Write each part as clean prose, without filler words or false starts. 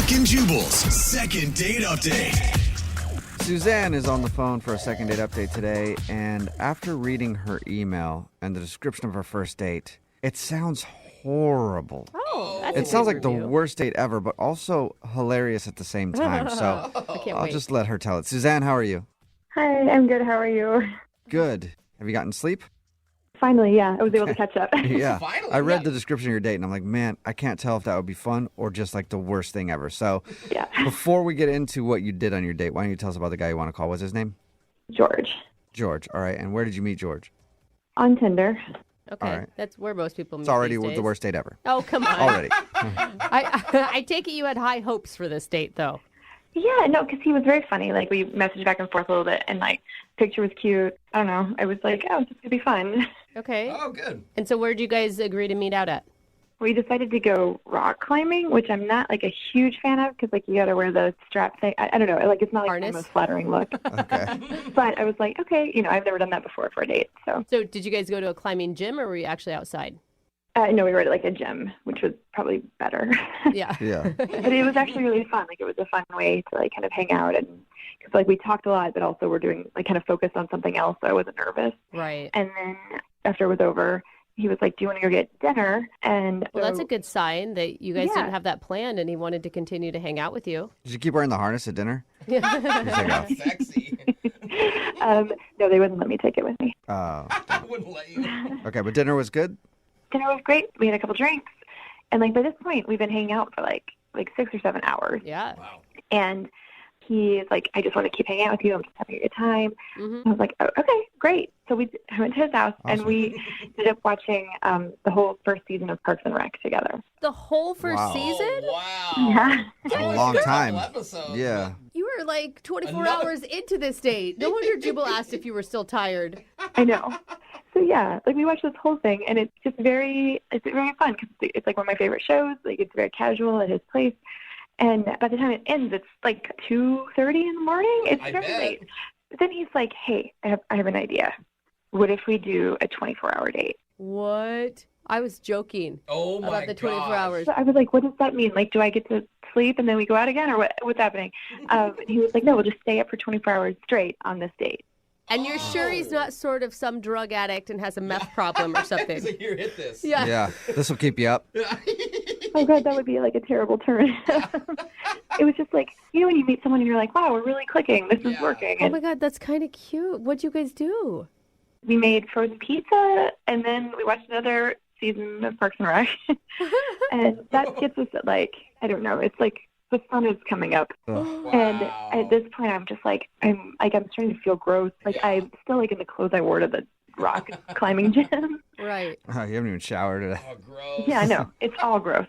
Brooke and Jubal's second date update. Suzanne is on the phone for a second date update today, and after reading her email and the description of her first date, it sounds horrible. Oh, that's It sounds like the worst date ever, but also hilarious at the same time. So I'll just let her tell it. Suzanne, how are you? Hi, I'm good. How are you? Good. Have you gotten sleep? Finally, yeah, I was able to catch up. Yeah. Finally, I read the description of your date, and I'm like, man, I can't tell if that would be fun or just like the worst thing ever. So Yeah. before we get into what you did on your date, why don't you tell us about the guy you want to call? What's his name? George. George. All right. And where did you meet George? On Tinder. Okay, All right. that's where most people meet It's already these days. the worst date ever. Oh, come on. Already. I take it you had high hopes for this date, though. Yeah, no, because he was very funny. Like, we messaged back and forth a little bit, and, like, picture was cute. I don't know. I was like, oh, this is going to be fun. Okay. Oh, good. And so where did you guys agree to meet out at? We decided to go rock climbing, which I'm not, like, a huge fan of because, like, you got to wear the strap thing. I don't know. Like, it's not, like, Harness? the most flattering look. Okay. But I was like, okay, I've never done that before for a date, so. So did you guys go to a climbing gym, or were you actually outside? No, we were at, like, a gym, which was probably better. Yeah. Yeah. But it was actually really fun. Like, it was a fun way to, like, kind of hang out. And because, like, we talked a lot, but also we're doing, like, kind of focused on something else, so I wasn't nervous. Right. And then after it was over, he was like, do you want to go get dinner? And Well, that's a good sign that you guys Yeah. didn't have that planned and he wanted to continue to hang out with you. Did you keep wearing the harness at dinner? Yeah. Take off. Sexy. no, they wouldn't let me take it with me. I wouldn't let you. Okay, but dinner was good? Dinner was great. We had a couple drinks. And, like, by this point, we've been hanging out for, like 6 or 7 hours. Yeah. Wow. And he's like, I just want to keep hanging out with you. I'm just having a good time. hmm I was like, oh, okay, great. So I went to his house, and Awesome. we ended up watching the whole first season of Parks and Rec together. The whole first Wow. season? Oh, wow. Yeah. It's a Oh, long it's a time. couple episodes. Yeah. You were like 24 Another- hours into this date. No wonder Jubal asked if you were still tired. I know. So yeah, like, we watched this whole thing, and it's just very fun because it's like one of my favorite shows. Like, it's very casual at his place, and by the time it ends, it's like 2:30 in the morning. It's I very bet. late. But then he's like, "Hey, I have an idea. What if we do a 24-hour date?" What? I was joking Oh, my about the 24 gosh. hours. So I was like, "What does that mean? Like, do I get to sleep and then we go out again, or what's happening?" And he was like, "No, we'll just stay up for 24 hours straight on this date." And you're sure he's not sort of some drug addict and has a meth problem or something? He's like, here, hit this. Yeah. Yeah. This will keep you up. Oh God, that would be like a terrible turn. It was just like, when you meet someone and you're like, wow, we're really clicking. This is Yeah. working. Oh And my God, that's kind of cute. What'd you guys do? we made frozen pizza, and then we watched another season of Parks and Rec. And that gets us at, like, I don't know, it's like the sun is coming up. Ugh. And Wow. at this point, I'm just like, I'm starting to feel gross. Like, Yeah. I'm still, like, in the clothes I wore to the rock climbing gym. Right. Oh, you haven't even showered today. Oh, gross. Yeah, I know. It's all gross.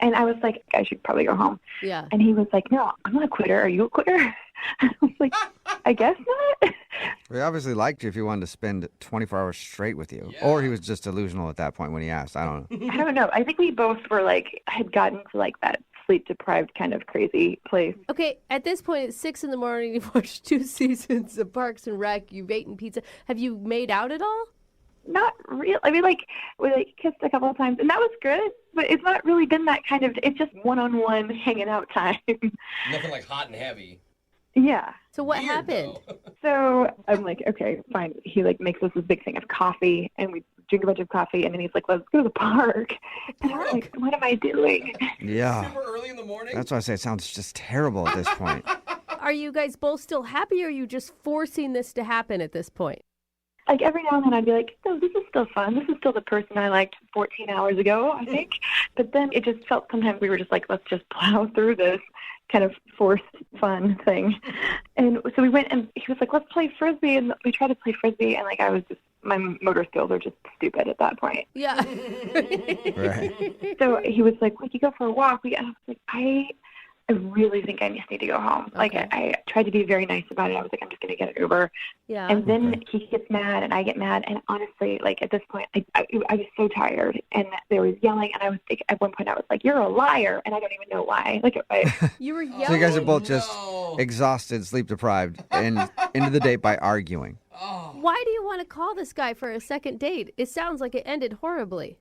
And I was like, I should probably go home. Yeah. And he was like, no, I'm not a quitter. Are you a quitter? I was like, I guess not. He obviously liked you if he wanted to spend 24 hours straight with you. Or he was just delusional at that point when he asked. I don't know. I don't know. I think we both were like, had gotten to like that sleep deprived kind of crazy place. Okay, at this point, it's 6 in the morning. You've watched 2 seasons of Parks and Rec. You've eaten pizza. Have you made out at all? Not real. I mean, like, we like kissed a couple of times, and that was good. But it's not really been that kind of. It's just one-on-one hanging out time. Nothing like hot and heavy. Yeah. So what Weird, happened? though. So I'm like, okay, fine. He like makes us this big thing of coffee, and we drink a bunch of coffee, and then he's like, let's go to the park. And I'm like, what am I doing? Yeah. Super early in the morning. That's why I say it sounds just terrible at this point. Are you guys both still happy, or are you just forcing this to happen at this point? Like, every now and then I'd be like, no, this is still fun. This is still the person I liked 14 hours ago, I think. But then it just felt sometimes we were just like, let's just plow through this kind of forced fun thing. And so we went, and he was like, let's play Frisbee. And we tried to play Frisbee, and like, I was just, my motor skills are just stupid at that point. Yeah. Right. So he was like, we could go for a walk. And I was like, I really think I just need to go home. Like, Okay. I tried to be very nice about it. I was like, I'm just going to get an Uber. Yeah. And then he gets mad, and I get mad. And honestly, like, at this point, I was so tired, and there was yelling. And I was like, at one point, I was like, you're a liar. And I don't even know why. Like, You were yelling. So you guys are both just No. exhausted, sleep deprived, and into the date by arguing. Oh. Why do you want to call this guy for a second date? It sounds like it ended horribly.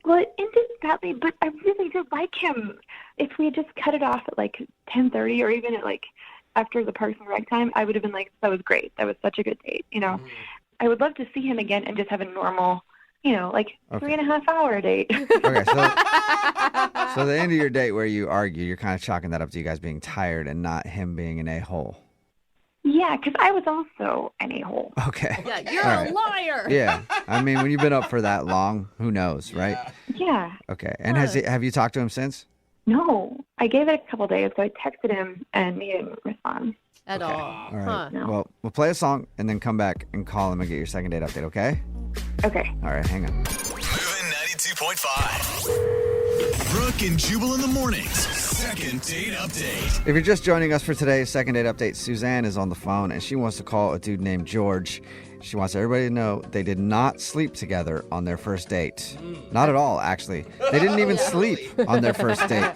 Well, it ended badly, but I really did like him. If we had just cut it off at like 10:30 or even at like after the Parks and Rec time, I would have been like, that was great. That was such a good date. I would love to see him again and just have a normal, like 3.5 hour date. Okay, so the end of your date where you argue, you're kind of chalking that up to you guys being tired and not him being an a-hole. Yeah, because I was also an a-hole. Okay. Yeah, you're All a liar. Yeah. I mean, when you've been up for that long, who knows, right? Yeah. Okay. And have you talked to him since? No, I gave it a couple days, so I texted him and he didn't respond. At all. All right. Huh. No. Well, we'll play a song and then come back and call him and get your second date update, okay? Okay. All right, hang on. Moving 92.5. Brooke and Jubal in the mornings. Second date update. If you're just joining us for today's second date update, Suzanne is on the phone and she wants to call a dude named George. She wants everybody to know they did not sleep together on their first date. Not at all, actually. They didn't even sleep on their first date.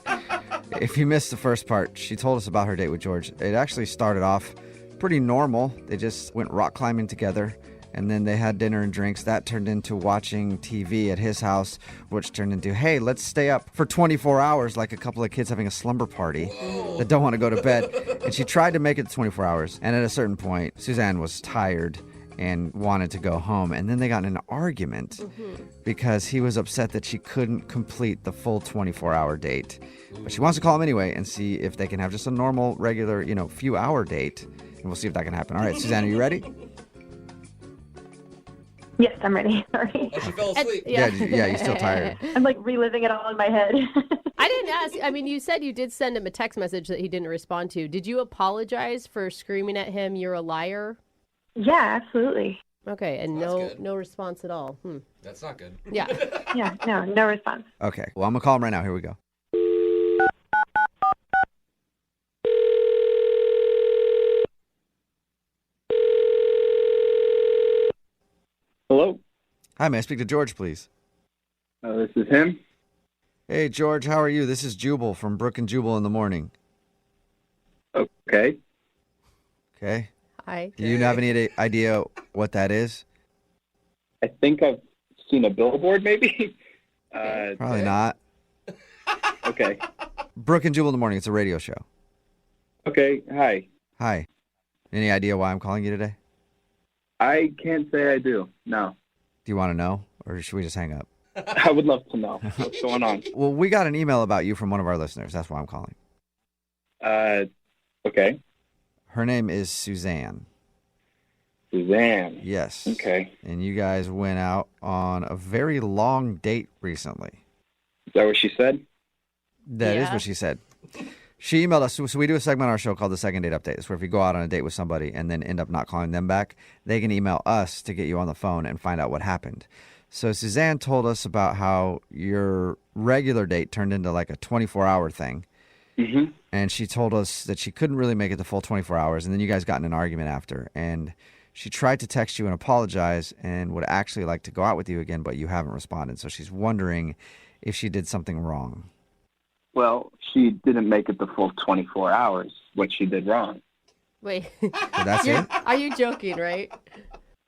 If you missed the first part, she told us about her date with George. It actually started off pretty normal. They just went rock climbing together, and then they had dinner and drinks. That turned into watching TV at his house, which turned into, hey, let's stay up for 24 hours like a couple of kids having a slumber party that don't want to go to bed. And she tried to make it 24 hours. And at a certain point, Suzanne was tired and wanted to go home. And then they got in an argument because he was upset that she couldn't complete the full 24-hour date. But she wants to call him anyway and see if they can have just a normal, regular, few-hour date. And we'll see if that can happen. All right, Suzanne, are you ready? Yes, I'm ready. Sorry. Oh, she fell asleep. Yeah, you're still tired. I'm like reliving it all in my head. I didn't ask. I mean, you said you did send him a text message that he didn't respond to. Did you apologize for screaming at him, you're a liar? Yeah, absolutely. Okay, and That's good. no response at all. That's not good. Yeah. Yeah, no response. Okay, well, I'm going to call him right now. Here we go. Hello, Hi, may I speak to George, please? this is him. Hey, George, how are you? This is Jubal from Brooke and Jubal in the morning. Okay. Okay. Hi. Do you have any idea what that is? I think I've seen a billboard, maybe. Probably not. Okay. Brooke and Jubal in the morning. It's a radio show. Okay. Hi. Hi. Any idea why I'm calling you today? I can't say I do. No. Do you want to know, or should we just hang up? I would love to know what's going on. Well, we got an email about you from one of our listeners. That's why I'm calling. Okay. Her name is Suzanne. Suzanne. Yes. Okay. And you guys went out on a very long date recently. Is that what she said? That is Yeah. what she said. She emailed us. So we do a segment on our show called the Second Date Update. It's where if you go out on a date with somebody and then end up not calling them back, they can email us to get you on the phone and find out what happened. So Suzanne told us about how your regular date turned into like a 24-hour thing. Mm-hmm. And she told us that she couldn't really make it the full 24 hours. And then you guys got in an argument after. And she tried to text you and apologize and would actually like to go out with you again, but you haven't responded. So she's wondering if she did something wrong. Well, she didn't make it the full 24 hours. What she did wrong. Wait. So that's it? Are you joking, right?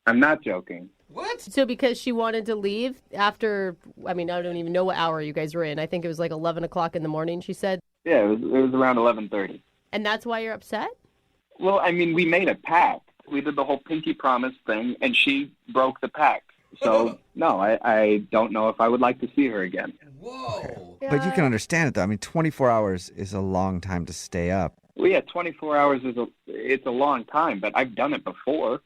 I'm not joking. What? So because she wanted to leave after, I mean, I don't even know what hour you guys were in. I think it was like 11 o'clock in the morning, she said. Yeah, it was around 11:30. And that's why you're upset? Well, I mean, we made a pact. We did the whole pinky promise thing, and she broke the pact. So, no, I don't know if I would like to see her again. Whoa. But you can understand it, though. I mean, 24 hours is a long time to stay up. Well, yeah, 24 hours it's a long time, but I've done it before.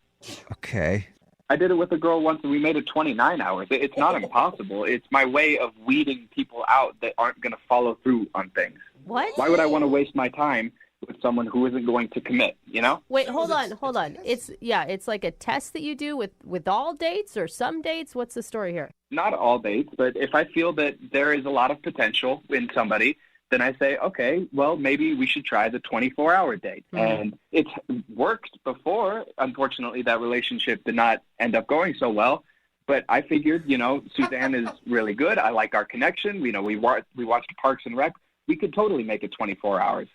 Okay. I did it with a girl once, and we made it 29 hours. It's not impossible. It's my way of weeding people out that aren't going to follow through on things. What? Why would I want to waste my time with someone who isn't going to commit, you know? Wait, hold on. It's like a test that you do with all dates or some dates. What's the story here? Not all dates, but if I feel that there is a lot of potential in somebody, then I say, okay, well, maybe we should try the 24-hour date. And it's worked before. Unfortunately, that relationship did not end up going so well. But I figured, Suzanne is really good. I like our connection. We watched Parks and Rec. We could totally make it 24 hours.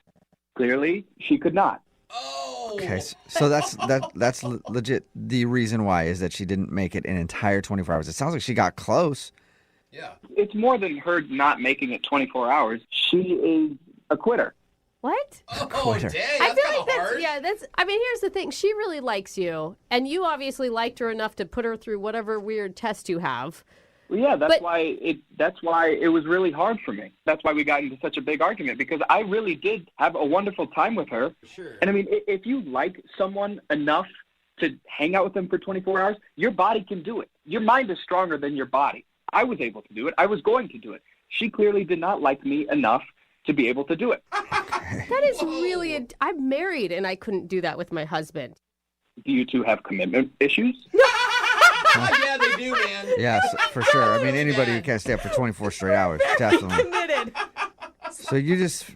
Clearly, she could not. Oh. Okay. So that's legit. The reason why is that she didn't make it an entire 24 hours. It sounds like she got close. Yeah. It's more than her not making it 24 hours. She is a quitter. What? Oh, Quitter. dang. I That's feel kind like of that's hard. I mean, here's the thing. She really likes you, and you obviously liked her enough to put her through whatever weird test you have. Well, yeah, that's But- why it was really hard for me. That's why we got into such a big argument, because I really did have a wonderful time with her. Sure. And I mean, if you like someone enough to hang out with them for 24 hours, your body can do it. Your mind is stronger than your body. I was able to do it. I was going to do it. She clearly did not like me enough to be able to do it. That is really. I'm married, and I couldn't do that with my husband. Do you two have commitment issues? Yeah, they do, man. Yes, for sure. I mean, anybody who can't stay up for 24 straight hours, definitely. Committed. So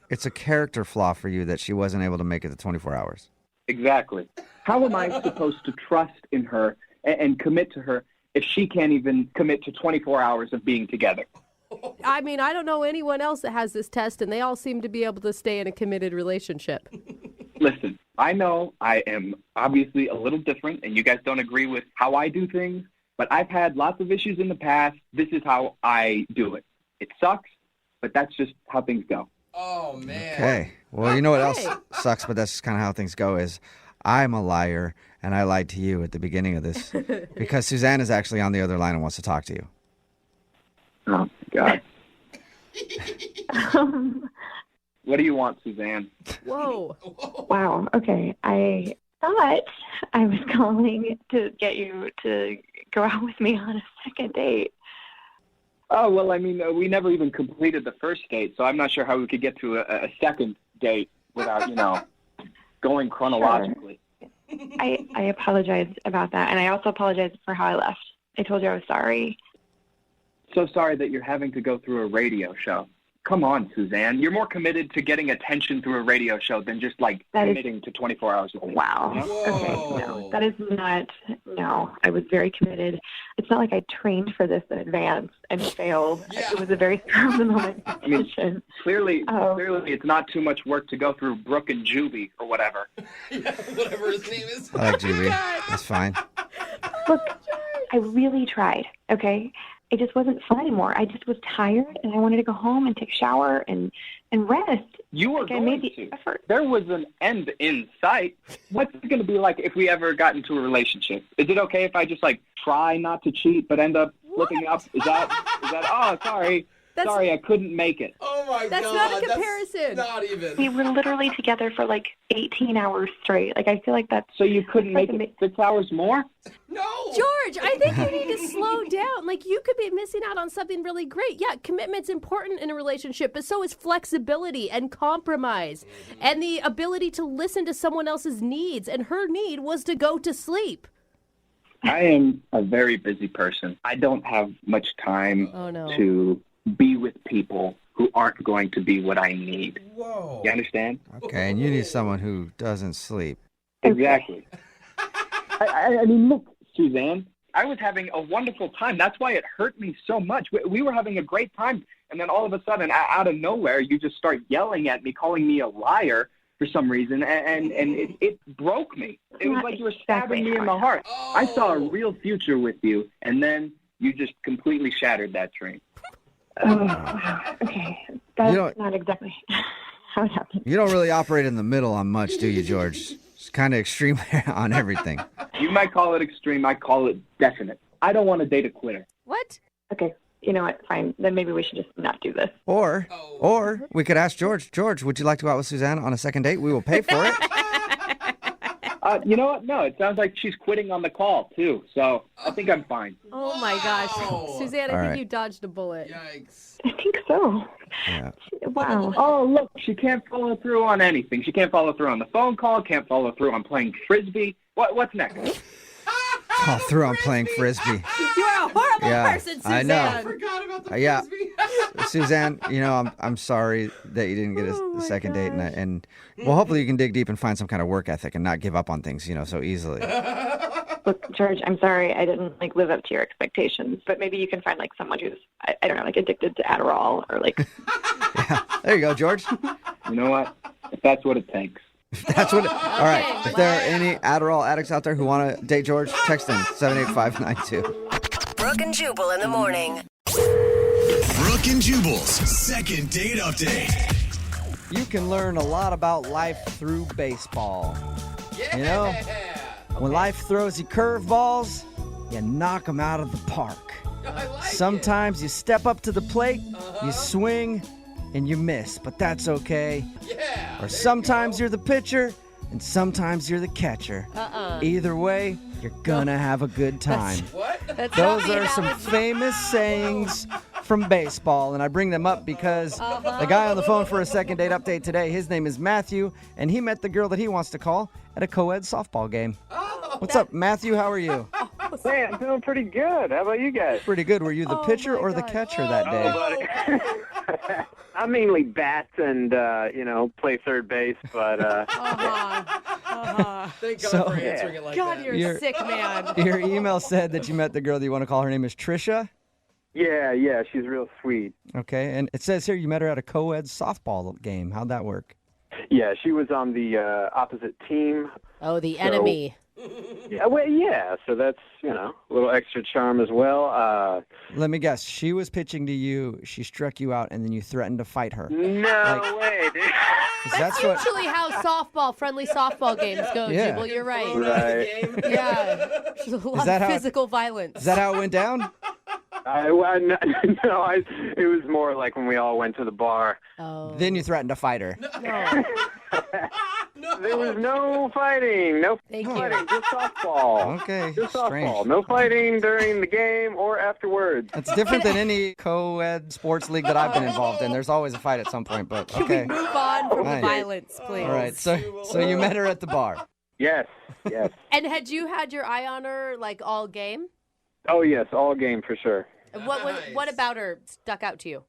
it's a character flaw for you that she wasn't able to make it to 24 hours. Exactly. How am I supposed to trust in her and commit to her if she can't even commit to 24 hours of being together? I mean, I don't know anyone else that has this test, and they all seem to be able to stay in a committed relationship. Listen, I know I am obviously a little different, and you guys don't agree with how I do things, but I've had lots of issues in the past. This is how I do it. It sucks, but that's just how things go. Oh, man. Okay. Well, you know what else Okay. sucks, but that's kind of how things go is I'm a liar, and I lied to you at the beginning of this because Suzanne is actually on the other line and wants to talk to you. Oh, my God. What do you want, Suzanne? Whoa. Wow. Okay. I thought I was calling to get you to go out with me on a second date. Oh, well, I mean, we never even completed the first date, so I'm not sure how we could get to a second date without, going chronologically. I apologize about that, and I also apologize for how I left. I told you I was sorry. So sorry that you're having to go through a radio show. Come on, Suzanne. You're more committed to getting attention through a radio show than just, That is- committing to 24 hours a week. Wow. You know? Okay. Whoa. No, that is not. No, I was very committed. It's not like I trained for this in advance and failed. Yeah. It was a very strong moment mean- decision. Clearly, Oh. clearly, it's not too much work to go through Brooke and Jubal or whatever. Yeah, whatever his name is. I like Julie. That's fine. Look, I really tried. Okay. It just wasn't fun anymore. I just was tired, and I wanted to go home and take a shower and rest. You were Like, I going made the to. effort. There was an end in sight. What's it going to be like if we ever got into a relationship? Is it okay if I just try not to cheat but end up flipping up? Is that? Oh, sorry. That's- Sorry, I couldn't make it. Oh, my That's God. not a comparison. That's not even. We were literally together for 18 hours straight. I feel like that's So you couldn't make it 6 hours more? No. George, I think you need to slow down. You could be missing out on something really great. Yeah, commitment's important in a relationship, but so is flexibility and compromise and the ability to listen to someone else's needs. And her need was to go to sleep. I am a very busy person. I don't have much time Oh, no. to be with people who aren't going to be what I need. Whoa. You understand? Okay, and you need someone who doesn't sleep. Exactly. I mean, look, Suzanne, I was having a wonderful time. That's why it hurt me so much. We were having a great time, and then all of a sudden, out of nowhere, you just start yelling at me, calling me a liar for some reason, and it broke me. It was Not like you were exactly stabbing me in how the it heart. Oh. I saw a real future with you, and then you just completely shattered that dream. Oh, wow. Okay. That's You don't- not exactly how it happened. You don't really operate in the middle on much, do you, George? It's kind of extreme on everything. You might call it extreme. I call it definite. I don't want to date a quitter. What? Okay. You know what? Fine. Then maybe we should just not do this. Or we could ask George. George, would you like to go out with Suzanne on a second date? We will pay for it. You know what? No, it sounds like she's quitting on the call, too. So I think I'm fine. Oh, my gosh. Wow. Suzanne, I All think right. you dodged a bullet. Yikes. I think so. Yeah. Wow. Oh, look, she can't follow through on anything. She can't follow through on the phone call, can't follow through on playing Frisbee. What's next? Call through on playing Frisbee. You are a horrible Yeah, person, I Suzanne. know. I forgot about the Yeah. Frisbee. Suzanne, I'm sorry that you didn't get Oh, a my second date, gosh. and well, hopefully you can dig deep and find some kind of work ethic and not give up on things, so easily. Look, George, I'm sorry I didn't live up to your expectations, but maybe you can find someone who's I don't know, addicted to Adderall or There you go, George. You know what? If that's what it takes. That's what. All right. Okay, If there are any Adderall addicts out there who want to date George, text in 78592. Brooke and Jubal in the morning. Brooke and Jubal's second date update. You can learn a lot about life through baseball. Yeah. You know, when life throws you curveballs, you knock them out of the park. I like Sometimes you step up to the plate, you swing, and you miss, but that's okay. it. Yeah. Or sometimes you're the pitcher, and sometimes you're the catcher. Either way, you're gonna have a good time. What? That's Those not the are some analogy. famous sayings from baseball, and I bring them up because the guy on the phone for a second date update today, his name is Matthew, and he met the girl that he wants to call at a co-ed softball game. What's up, Matthew? How are you? Hey, I'm doing pretty good. How about you guys? Pretty good. Were you the pitcher my or the gosh. catcher that day? I mainly bat and, play third base, but Thank God So- for answering it like God, that. you're You're- a sick man. Your email said that you met the girl that you want to call. Her name is Trisha. yeah, she's real sweet. Okay, and it says here you met her at a co-ed softball game. How'd that work? Yeah, she was on the opposite team. Oh, the enemy. So that's, a little extra charm as well. Let me guess. She was pitching to you. She struck you out, and then you threatened to fight her. No way, dude. 'Cause that's what. Usually how friendly softball games go, Yeah. Jubal. You're right. Thrown out of the Right. game. Yeah. There's a lot that of how- physical violence. Is that how it went down? It was more like when we all went to the bar. Oh. Then you threatened to fight her. No. There was no fighting, Thank you. fighting, just softball. Okay, Just strange. softball. No fighting during the game or afterwards. That's different than any co-ed sports league that I've been involved in. There's always a fight at some point, but Can okay. we move on from the Right. violence, please? All right, so you met her at the bar. Yes. And had you had your eye on her like all game? Oh, yes, all game for sure. What Nice. about her stuck out to you?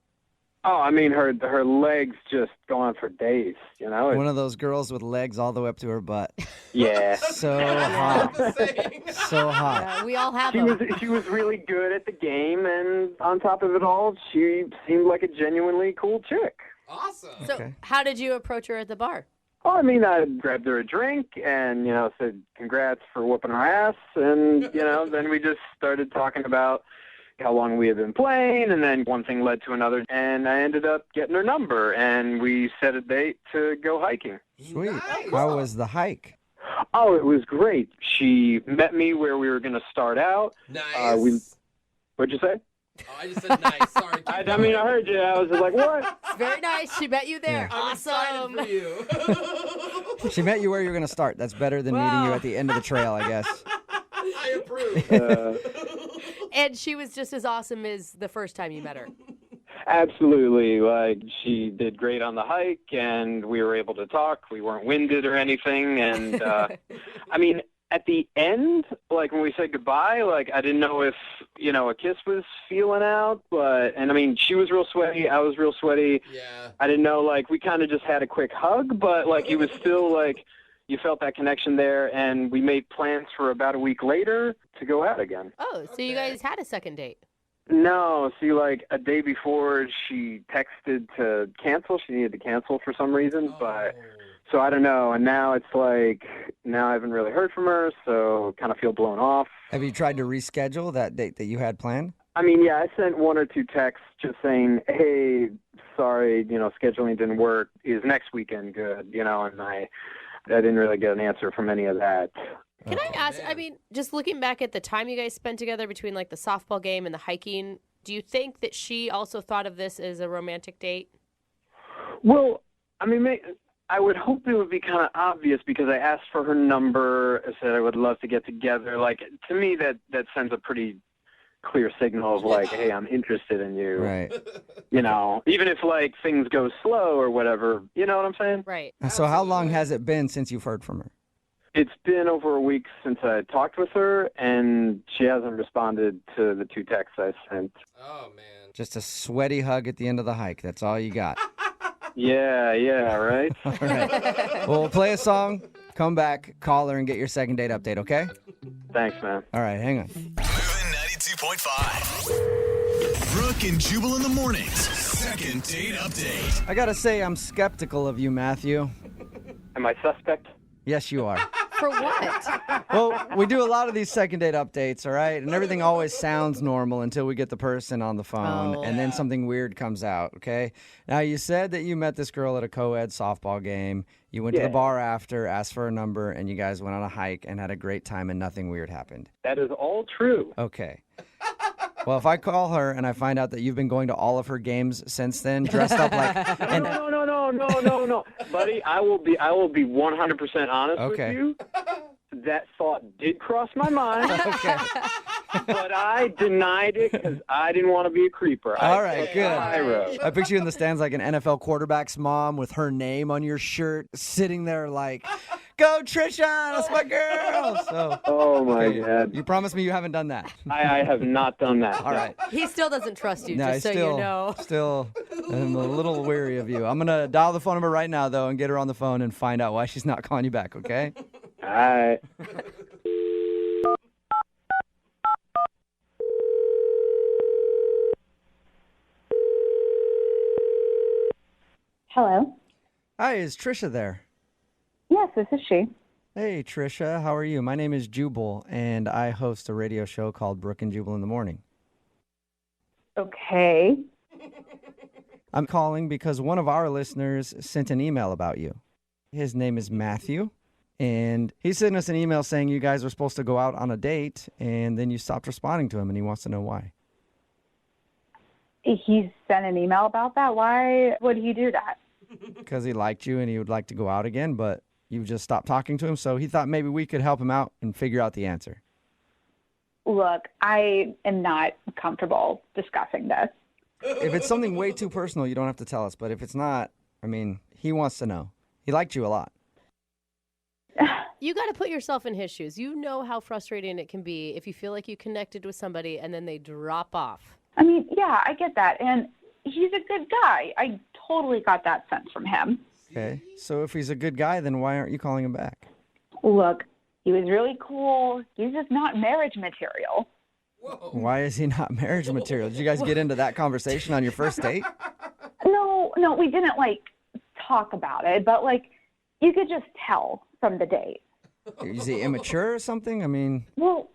Oh, I mean, her legs just go on for days, One of those girls with legs all the way up to her butt. Yeah. So hot. The saying. So hot. We all have She them. was really good at the game, and on top of it all, she seemed like a genuinely cool chick. Awesome. So Okay. how did you approach her at the bar? Oh, I mean, I grabbed her a drink and, said congrats for whooping her ass, and, then we just started talking about how long we had been playing, and then one thing led to another, and I ended up getting her number, and we set a date to go hiking. Sweet. Nice. How was the hike? Oh, it was great. She met me where we were going to start out. Nice. What'd you say? Oh, I just said nice. Sorry. keep I going. heard you. I was just like, what? It's very nice. She met you there. I'm Awesome. excited for you. She met you where you're going to start. That's better than meeting you Wow. at the end of the trail, I guess. I approve. And she was just as awesome as the first time you met her. Absolutely. Like, she did great on the hike, and we were able to talk. We weren't winded or anything. And, I mean, at the end, like, when we said goodbye, like, I didn't know if, a kiss was feeling out. And, I mean, she was real sweaty. I was real sweaty. Yeah. I didn't know, like, we kind of just had a quick hug, but, like, it was still, like, you felt that connection there. And we made plans for about a week later to go out again. Oh, so you guys had a second date. No, see, like a day before, she texted to cancel. She needed to cancel for some reason, but so I don't know. And now it's like, now I haven't really heard from her, so kind of feel blown off. Have you tried to reschedule that date that you had planned? I mean, yeah, I sent one or two texts just saying, hey, sorry, scheduling didn't work. Is next weekend good? And I didn't really get an answer from any of that. Can I ask, man. I mean, just looking back at the time you guys spent together between like the softball game and the hiking, do you think that she also thought of this as a romantic date? Well, I mean, I would hope it would be kind of obvious because I asked for her number. I said I would love to get together. Like, to me, that sends a pretty clear signal of like, hey, I'm interested in you. Right. Even if like things go slow or whatever. You know what I'm saying? Right. So how long has it been since you've heard from her? It's been over a week since I talked with her, and she hasn't responded to the two texts I sent. Oh, man. Just a sweaty hug at the end of the hike. That's all you got. Yeah, right? All right. Well, we'll play a song, come back, call her, and get your second date update, okay? Thanks, man. All right, hang on. Moving 92.5. Brooke and Jubal in the mornings. Second date update. I gotta say, I'm skeptical of you, Matthew. Am I suspect? Yes, you are. For what? Well, we do a lot of these second date updates, all right? And everything always sounds normal until we get the person on the phone, Oh. and then something weird comes out, okay? Now, you said that you met this girl at a co-ed softball game. You went to the bar after, asked for a number, and you guys went on a hike and had a great time, and nothing weird happened. That is all true. Okay. Well, if I call her and I find out that you've been going to all of her games since then, dressed up like... No, buddy. I will be 100% honest Okay. with you. That thought did cross my mind, Okay. but I denied it because I didn't want to be a creeper. All right, good. Pyro. I picture you in the stands like an NFL quarterback's mom with her name on your shirt, sitting there like, go Trisha, that's my girl. So Oh my God! you promise me you haven't done that. I have not done that. All right. He still doesn't trust you, No, just so you know. Still, I'm a little weary of you. I'm going to dial the phone number right now, though, and get her on the phone and find out why she's not calling you back, okay? All right. Hello. Hi, is Trisha there? Yes, this is she. Hey, Trisha, how are you? My name is Jubal, and I host a radio show called Brooke and Jubal in the Morning. Okay. I'm calling because one of our listeners sent an email about you. His name is Matthew, and he sent us an email saying you guys were supposed to go out on a date, and then you stopped responding to him, and he wants to know why. He sent an email about that. Why would he do that? Because he liked you and he would like to go out again, but you just stopped talking to him, so he thought maybe we could help him out and figure out the answer. Look, I am not comfortable discussing this. If it's something way too personal, you don't have to tell us, but if it's not, I mean, he wants to know. He liked you a lot. You got to put yourself in his shoes. You know how frustrating it can be if you feel like you connected with somebody and then they drop off. I mean, yeah, I get that. And he's a good guy. I totally got that sense from him. Okay, so if he's a good guy, then why aren't you calling him back? Look, he was really cool. He's just not marriage material. Whoa. Why is he not marriage material? Did you guys get into that conversation on your first date? No, we didn't, talk about it. But, you could just tell from the date. Is he immature or something? I mean, Well,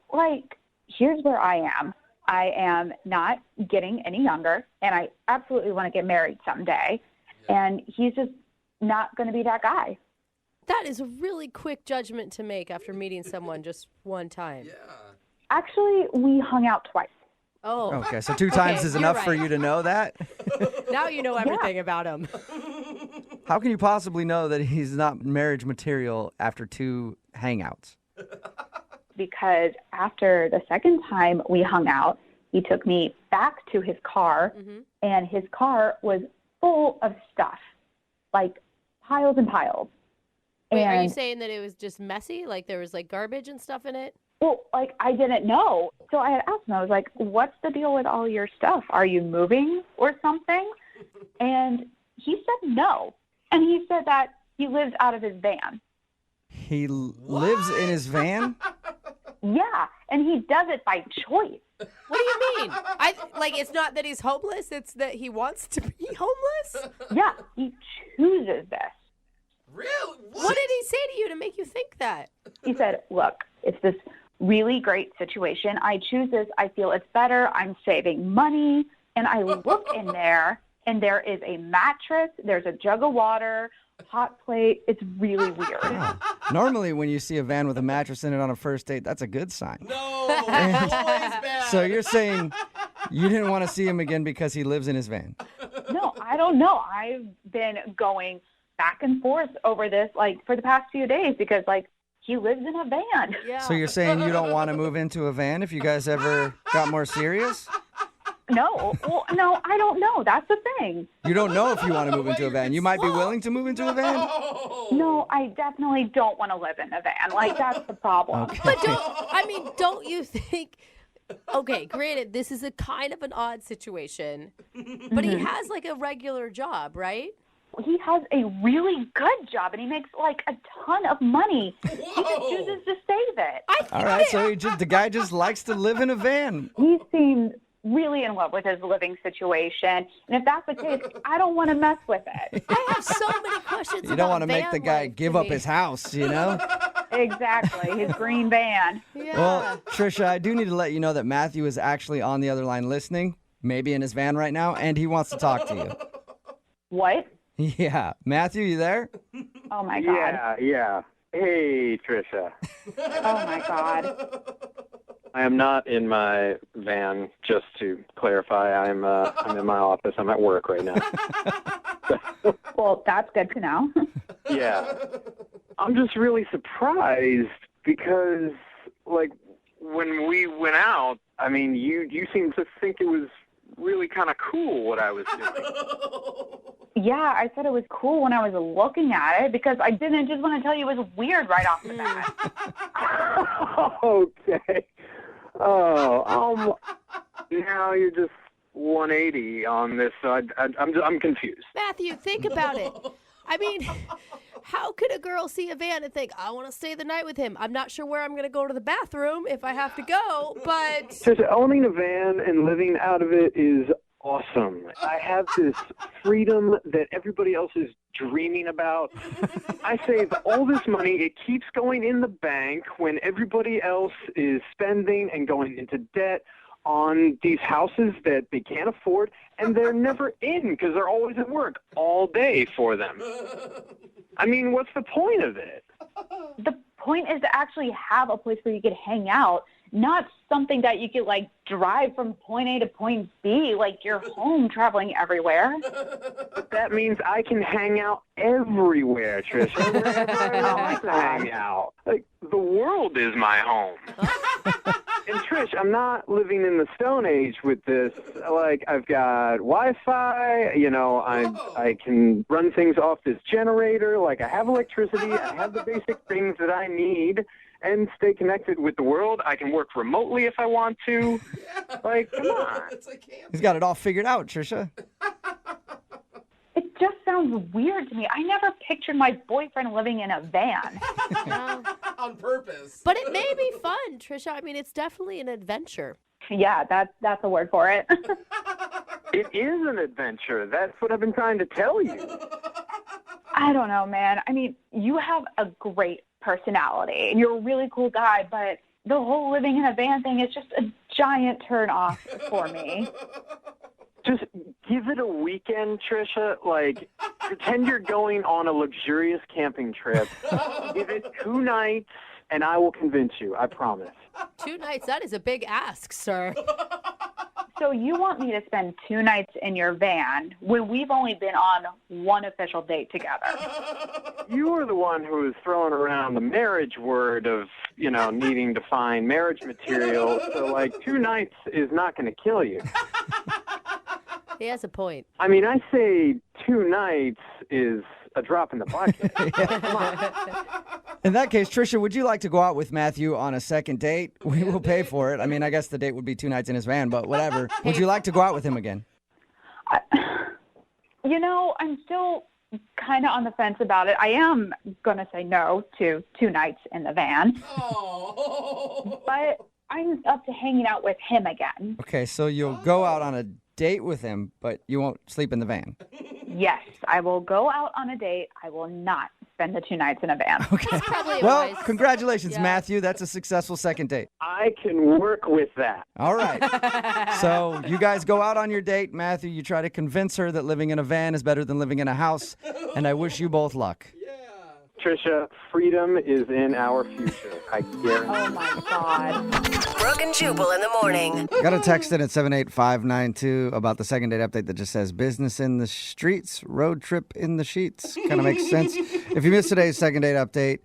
here's where I am. I am not getting any younger, and I absolutely want to get married someday. And he's just not going to be that guy. That is a really quick judgment to make after meeting someone just one time. Yeah. Actually, we hung out twice. Oh, okay, so 2 times Okay, is you're enough for right. you to know that? now you know everything about him. How can you possibly know that he's not marriage material after 2 hangouts? Because after the second time we hung out, he took me back to his car, and his car was full of stuff, piles and piles. Wait, are you And, saying that it was just messy? Like there was garbage and stuff in it? well, I didn't know. So I had asked him, I was like, what's the deal with all your stuff? Are you moving or something? And he said no. And he said that he lives out of his van. He lives in his van? Yeah, and he does it by choice. What do you mean? It's not that he's homeless, it's that he wants to be homeless? Yeah, he chooses this. Really? What did he say to you to make you think that? He said, look, it's this really great situation. I choose this. I feel it's better. I'm saving money. And I look in there, and there is a mattress. There's a jug of water, hot plate. It's really weird. Oh. Normally, when you see a van with a mattress in it on a first date, that's a good sign. No, always bad. So you're saying you didn't want to see him again because he lives in his van? No, I don't know. I've been going back and forth over this, for the past few days because, he lives in a van. Yeah. So you're saying you don't want to move into a van if you guys ever got more serious? No, well, no, I don't know. That's the thing. You don't know if you want to move into a van. You might be willing to move into a van? Oh. No, I definitely don't want to live in a van. That's the problem. Okay. But don't you think, okay, granted, this is a kind of an odd situation, but he has a regular job, right? He has a really good job, and he makes a ton of money. He just chooses to save it. All right, so the guy just likes to live in a van. He seemed really in love with his living situation, and if that's the case, I don't want to mess with it. I have so many questions. You don't want to make the guy give up his house, you know? Exactly, his green van. Yeah. Well, Trisha, I do need to let you know that Matthew is actually on the other line listening, maybe in his van right now, and he wants to talk to you. What? Yeah. Matthew, you there? Oh, my God. Yeah. Hey, Trisha. Oh, my God. I am not in my van, just to clarify. I'm in my office. I'm at work right now. Well, that's good to know. Yeah. I'm just really surprised because, like, when we went out, I mean, you seemed to think it was really kind of cool what I was doing. Yeah, I said it was cool when I was looking at it because I didn't just want to tell you it was weird right off the bat. Okay. Oh, now you're just 180 on this. So I'm confused. Matthew, think about it. I mean, how could a girl see a van and think, I want to stay the night with him? I'm not sure where I'm going to go to the bathroom if I have to go, but... Just owning a van and living out of it is awesome. I have this freedom that everybody else is dreaming about. I save all this money. It keeps going in the bank when everybody else is spending and going into debt on these houses that they can't afford, and they're never in because they're always at work all day for them. I mean, what's the point of it? The point is to actually have a place where you could hang out, not something that you could, like, drive from point A to point B, like you're home traveling everywhere. But that means I can hang out everywhere, Trisha, wherever I want to hang out. Like, the world is my home. And Trish, I'm not living in the Stone Age with this. Like, I've got Wi-Fi, I can run things off this generator. Like, I have electricity. I have the basic things that I need and stay connected with the world. I can work remotely if I want to. Like, come on. He's got it all figured out, Trisha. It just sounds weird to me. I never pictured my boyfriend living in a van. No. On purpose. But it may be fun, Trisha. I mean, it's definitely an adventure. Yeah, that's a word for it. It is an adventure. That's what I've been trying to tell you. I don't know, man. I mean, you have a great personality, and you're a really cool guy, but the whole living in a van thing is just a giant turn off for me. Just give it a weekend, Trisha. Like, pretend you're going on a luxurious camping trip. Give it 2 nights, and I will convince you. I promise. 2 nights, that is a big ask, sir. So you want me to spend 2 nights in your van when we've only been on 1 official date together? You were the one who was throwing around the marriage word of, needing to find marriage material. So, like, 2 nights is not going to kill you. He has a point. I mean, I say 2 nights is a drop in the bucket. Come on. In that case, Trisha, would you like to go out with Matthew on a second date? We will pay for it. I mean, I guess the date would be 2 nights in his van, but whatever. Would you like to go out with him again? I'm still kind of on the fence about it. I am going to say no to 2 nights in the van. Oh. But I'm up to hanging out with him again. Okay, so you'll go out on a date with him, but you won't sleep in the van. Yes, I will go out on a date. I will not spend the 2 nights in a van. Okay. That's probably a Well, wise... congratulations, Yeah. Matthew. That's a successful second date. I can work with that. All right. So you guys go out on your date. Matthew, you try to convince her that living in a van is better than living in a house, and I wish you both luck. Trisha, freedom is in our future. I guarantee. Oh, my God. Brooke and Jubal in the morning. Got a text in at 78592 about the second date update that just says business in the streets, road trip in the sheets. Kind of makes sense. If you missed today's second date update,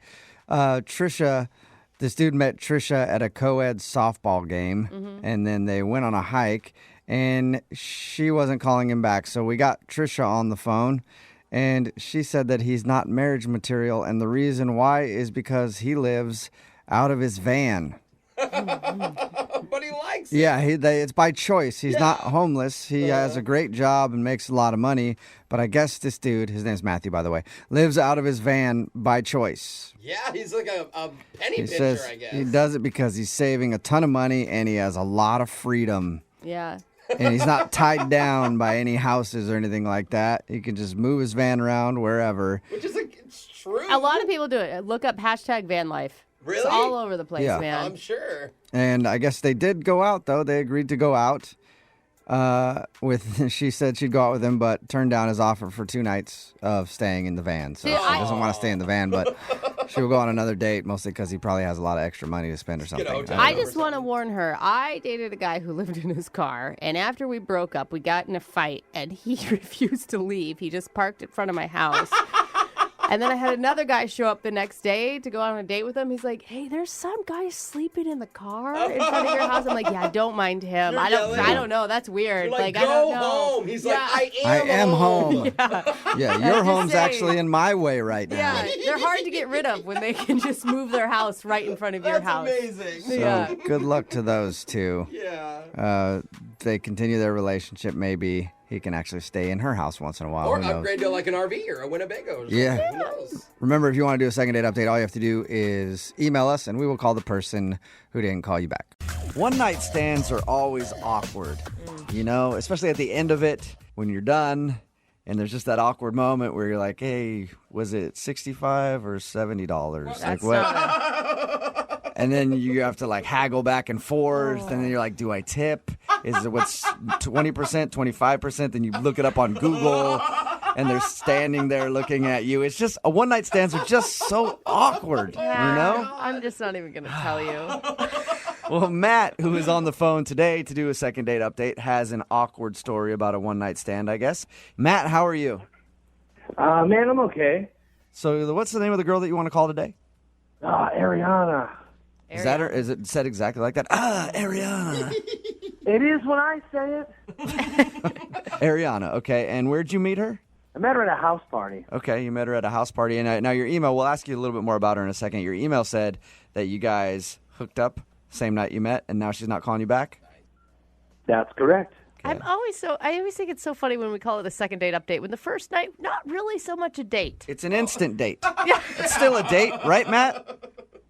this dude met Trisha at a co-ed softball game, and then they went on a hike, and she wasn't calling him back. So we got Trisha on the phone, and she said that he's not marriage material, and the reason why is because he lives out of his van. But he likes it. Yeah, it's by choice. He's not homeless. He has a great job and makes a lot of money. But I guess this dude, his name's Matthew, by the way, lives out of his van by choice. Yeah, he's like a penny He pitcher, says I guess. he does it because he's saving a ton of money and he has a lot of freedom. Yeah. and he's not tied down by any houses or anything like that. He can just move his van around wherever. Which is it's true. A lot of people do it. Look up #van life. Really? It's all over the place, Yeah. man. I'm sure. And I guess they did go out, though. They agreed to go out. She said she'd go out with him, but turned down his offer for 2 nights of staying in the van. So See, she doesn't want to stay in the van, but she will go on another date, mostly because he probably has a lot of extra money to spend or get a something. hotel I just want to warn her. I dated a guy who lived in his car, and after we broke up, we got in a fight, and he refused to leave. He just parked in front of my house. And then I had another guy show up the next day to go on a date with him. He's like, "Hey, there's some guy sleeping in the car in front of your house." I'm like, "Yeah, I don't mind him. You're I yelling. don't know. That's weird. You're like, I don't go know." home. He's like, Yeah. I am home. Yeah. Yeah, I'm your just home's saying. actually in my way right now. Yeah, they're hard to get rid of when they can just move their house right in front of your That's house. amazing. So Yeah. good luck to those two. Yeah. They continue their relationship. Maybe he can actually stay in her house once in a while. Or Who knows? upgrade to like an RV or a Winnebago. Or something. Yeah. Who knows? Remember, if you want to do a second date update, all you have to do is email us, and we will call the person who didn't call you back. One-night stands are always awkward, you know, especially at the end of it when you're done, and there's just that awkward moment where you're like, hey, was it $65 or $70? Like, what? And then you have to like haggle back and forth, and then you're like, do I tip? Is it what's 20%, 25%? Then you look it up on Google, and they're standing there looking at you. It's just, a one-night stands are just so awkward, you know? I'm just not even going to tell you. Well, Matt, who is on the phone today to do a second date update, has an awkward story about a one-night stand, I guess. Matt, how are you? Man, I'm okay. So what's the name of the girl that you want to call today? Ariana. Is that her? Is it said exactly like that? Ariana. It is when I say it. Ariana, okay. And where'd you meet her? I met her at a house party. Okay, you met her at a house party. And now your email, we'll ask you a little bit more about her in a second. Your email said that you guys hooked up same night you met, and now she's not calling you back? That's correct. I always think it's so funny when we call it a second date update. When the first night, not really so much a date. It's an instant date. It's still a date, right, Matt?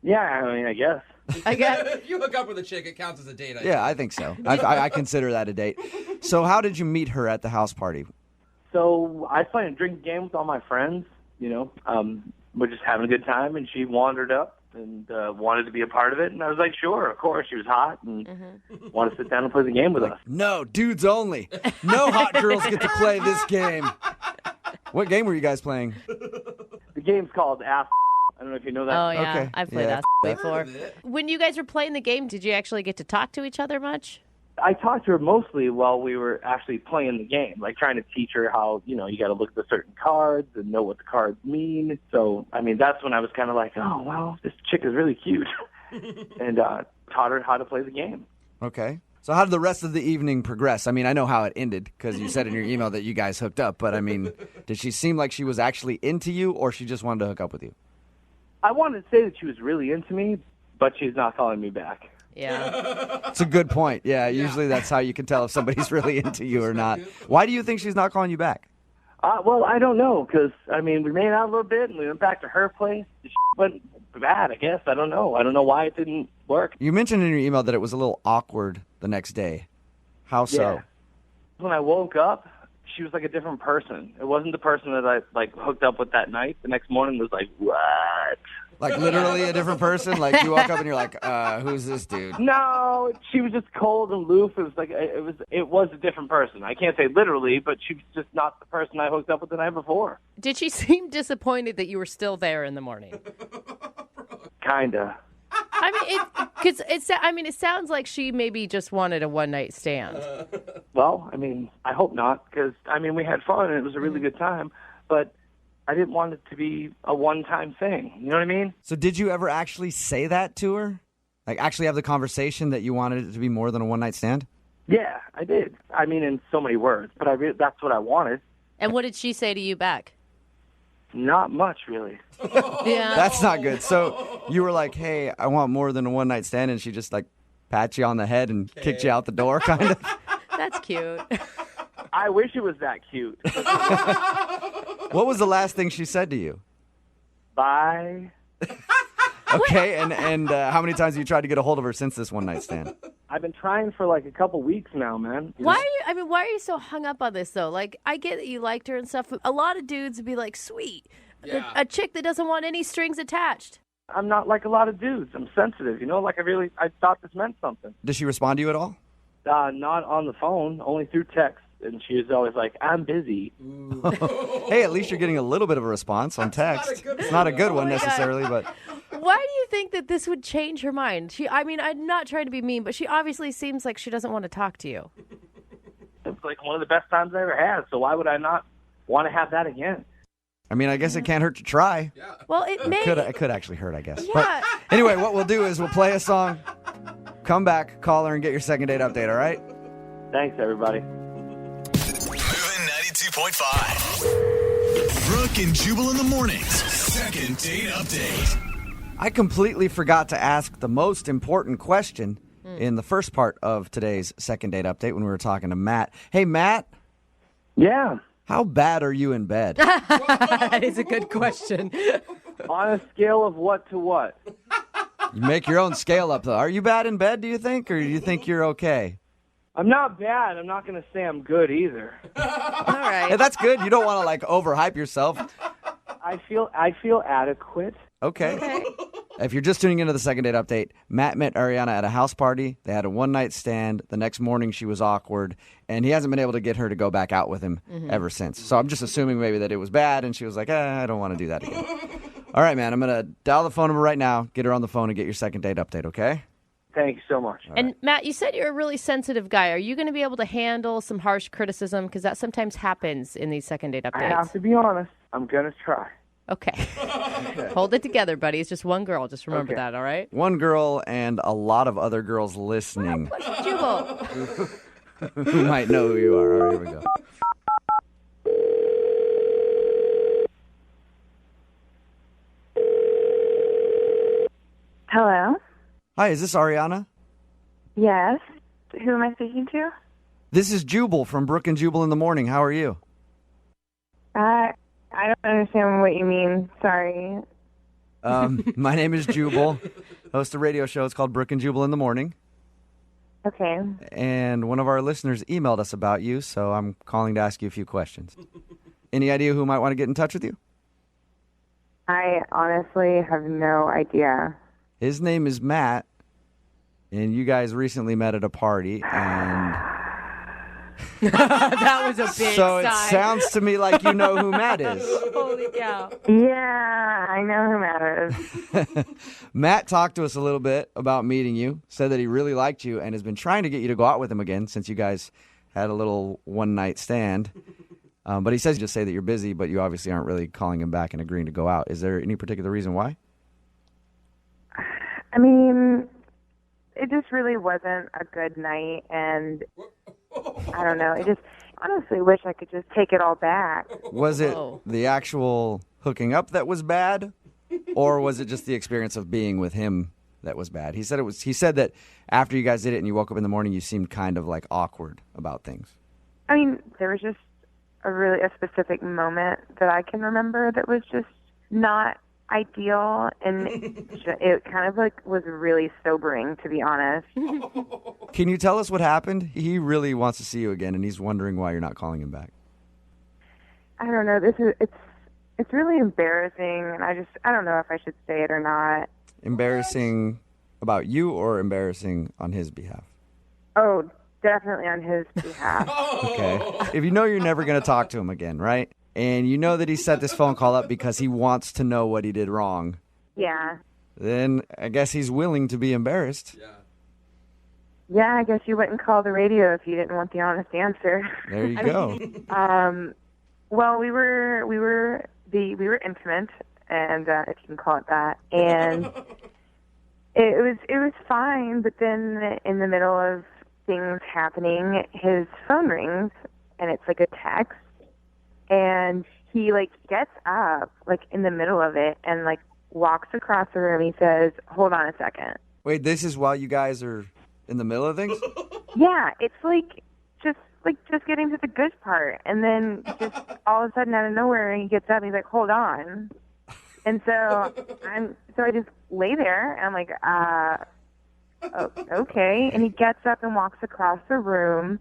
Yeah, I mean, I guess. I guess. If you hook up with a chick, it counts as a date. Yeah, I think so. I consider that a date. So how did you meet her at the house party? So I was playing a drinking game with all my friends, you know. We're just having a good time, and she wandered up and wanted to be a part of it. And I was like, sure, of course. She was hot and wanted to sit down and play the game with us. No, dudes only. No hot girls get to play this game. What game were you guys playing? The game's called Ass. I don't know if you know that. Oh, yeah. Okay. I've played Yeah. that before. When you guys were playing the game, did you actually get to talk to each other much? I talked to her mostly while we were actually playing the game, like trying to teach her how, you know, you got to look at the certain cards and know what the cards mean. So, I mean, that's when I was kind of like, oh, well, this chick is really cute. And taught her how to play the game. Okay. So how did the rest of the evening progress? I mean, I know how it ended because you said in your email that you guys hooked up. But, I mean, did she seem like she was actually into you or she just wanted to hook up with you? I wanted to say that she was really into me, but she's not calling me back. Yeah. It's a good point. Yeah, usually that's how you can tell if somebody's really into you or not. Why do you think she's not calling you back? Well, I don't know, because, I mean, we made out a little bit, and we went back to her place. The went bad, I guess. I don't know. I don't know why it didn't work. You mentioned in your email that it was a little awkward the next day. How so? Yeah. When I woke up, she was like a different person. It wasn't the person that I, like, hooked up with that night. The next morning was like, what? Like literally a different person? Like you woke up and you're like, who's this dude? No, she was just cold and aloof. It was like it was a different person. I can't say literally, but she was just not the person I hooked up with the night before. Did she seem disappointed that you were still there in the morning? Kinda. I mean, it sounds like she maybe just wanted a one-night stand. Well, I mean, I hope not, because, I mean, we had fun and it was a really good time, but I didn't want it to be a one-time thing. You know what I mean? So did you ever actually say that to her? Like actually have the conversation that you wanted it to be more than a one-night stand? Yeah, I did. I mean, in so many words, but that's what I wanted. And what did she say to you back? Not much, really. Yeah. That's not good. So you were like, hey, I want more than a one-night stand, and she just like pat you on the head and kicked you out the door, kind of? That's cute. I wish it was that cute. What was the last thing she said to you? Bye. Okay, and how many times have you tried to get a hold of her since this one night stand? I've been trying for like a couple weeks now, man. Why are you? I mean, why are you so hung up on this though? Like, I get that you liked her and stuff. But a lot of dudes would be like, "Sweet, Yeah. a chick that doesn't want any strings attached." I'm not like a lot of dudes. I'm sensitive, Like I thought this meant something. Does she respond to you at all? Not on the phone, only through text. And she was always like, "I'm busy." Hey, at least you're getting a little bit of a response on text. It's not a good one necessarily, but Why do you think that this would change her mind? I'm not trying to be mean, but she obviously seems like she doesn't want to talk to you. It's like one of the best times I ever had. So why would I not want to have that again? I mean, I guess it can't hurt to try. Well, it may. It could actually hurt, I guess. Yeah. But anyway, what we'll do is we'll play a song, come back, call her, and get your second date update, all right? Thanks, everybody. Moving 92.5. Brooke and Jubal in the mornings. Second date update. I completely forgot to ask the most important question in the first part of today's second date update when we were talking to Matt. Hey, Matt. Yeah. How bad are you in bed? That is a good question. On a scale of what to what? You make your own scale up, though. Are you bad in bed, do you think, or do you think you're okay? I'm not bad. I'm not going to say I'm good either. All right. Yeah, that's good. You don't want to, overhype yourself. I feel adequate. Okay. If you're just tuning into the second date update, Matt met Ariana at a house party. They had a one-night stand. The next morning, she was awkward, and he hasn't been able to get her to go back out with him ever since. So I'm just assuming maybe that it was bad, and she was like, I don't want to do that again. All right, man, I'm going to dial the phone number right now, get her on the phone, and get your second date update, okay? Thank you so much. And Matt, you said you're a really sensitive guy. Are you going to be able to handle some harsh criticism? Because that sometimes happens in these second date updates. I have to be honest. I'm going to try. Okay. Hold it together, buddy. It's just one girl. Just remember that, all right? One girl and a lot of other girls listening Jubal. who might know who you are. All right, here we go. Hello? Hi, is this Ariana? Yes. Who am I speaking to? This is Jubal from Brooke and Jubal in the morning. How are you? I don't understand what you mean. Sorry. My name is Jubal. Host a radio show. It's called Brooke and Jubal in the morning. Okay. And one of our listeners emailed us about you, so I'm calling to ask you a few questions. Any idea who might want to get in touch with you? I honestly have no idea. His name is Matt, and you guys recently met at a party, and That was a big so sign. it sounds to me like you know who Matt is. Holy cow. Yeah, I know who Matt is. Matt talked to us a little bit about meeting you, said that he really liked you, and has been trying to get you to go out with him again since you guys had a little one-night stand. But he says just say that you're busy, but you obviously aren't really calling him back and agreeing to go out. Is there any particular reason why? I mean, it just really wasn't a good night, and I don't know. I just honestly wish I could just take it all back. Was it the actual hooking up that was bad, or was it just the experience of being with him that was bad? He said it was. He said that after you guys did it and you woke up in the morning, you seemed kind of like awkward about things. I mean, there was just a specific moment that I can remember that was just not ideal, and it kind of like was really sobering, to be honest. Can you tell us what happened? He really wants to see you again, and he's wondering why you're not calling him back. I don't know. It's really embarrassing, and I don't know if I should say it or not. Embarrassing about you, or embarrassing on his behalf? Oh, definitely on his behalf. Okay. If you know you're never going to talk to him again, right? And you know that he set this phone call up because he wants to know what he did wrong, Yeah. then I guess he's willing to be embarrassed. Yeah, I guess you wouldn't call the radio if you didn't want the honest answer. There you go. Well, we were intimate, and if you can call it that, and it was fine. But then in the middle of things happening, his phone rings, and it's like a text, and he like gets up like in the middle of it and like walks across the room. He says, "Hold on a second." Wait, this is while you guys are in the middle of things? Yeah, it's like just getting to the good part, and then just all of a sudden out of nowhere he gets up and he's like, "Hold on," And so I just lay there, and I'm like, okay. And he gets up and walks across the room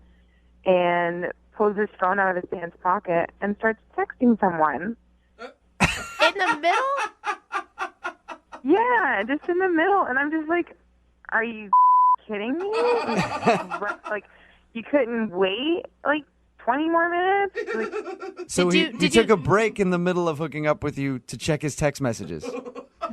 and pulls his phone out of his pants pocket and starts texting someone. In the middle? Yeah, just in the middle. And I'm just like, are you kidding me? Like, you couldn't wait, like, 20 more minutes? Like, So he took a break in the middle of hooking up with you to check his text messages.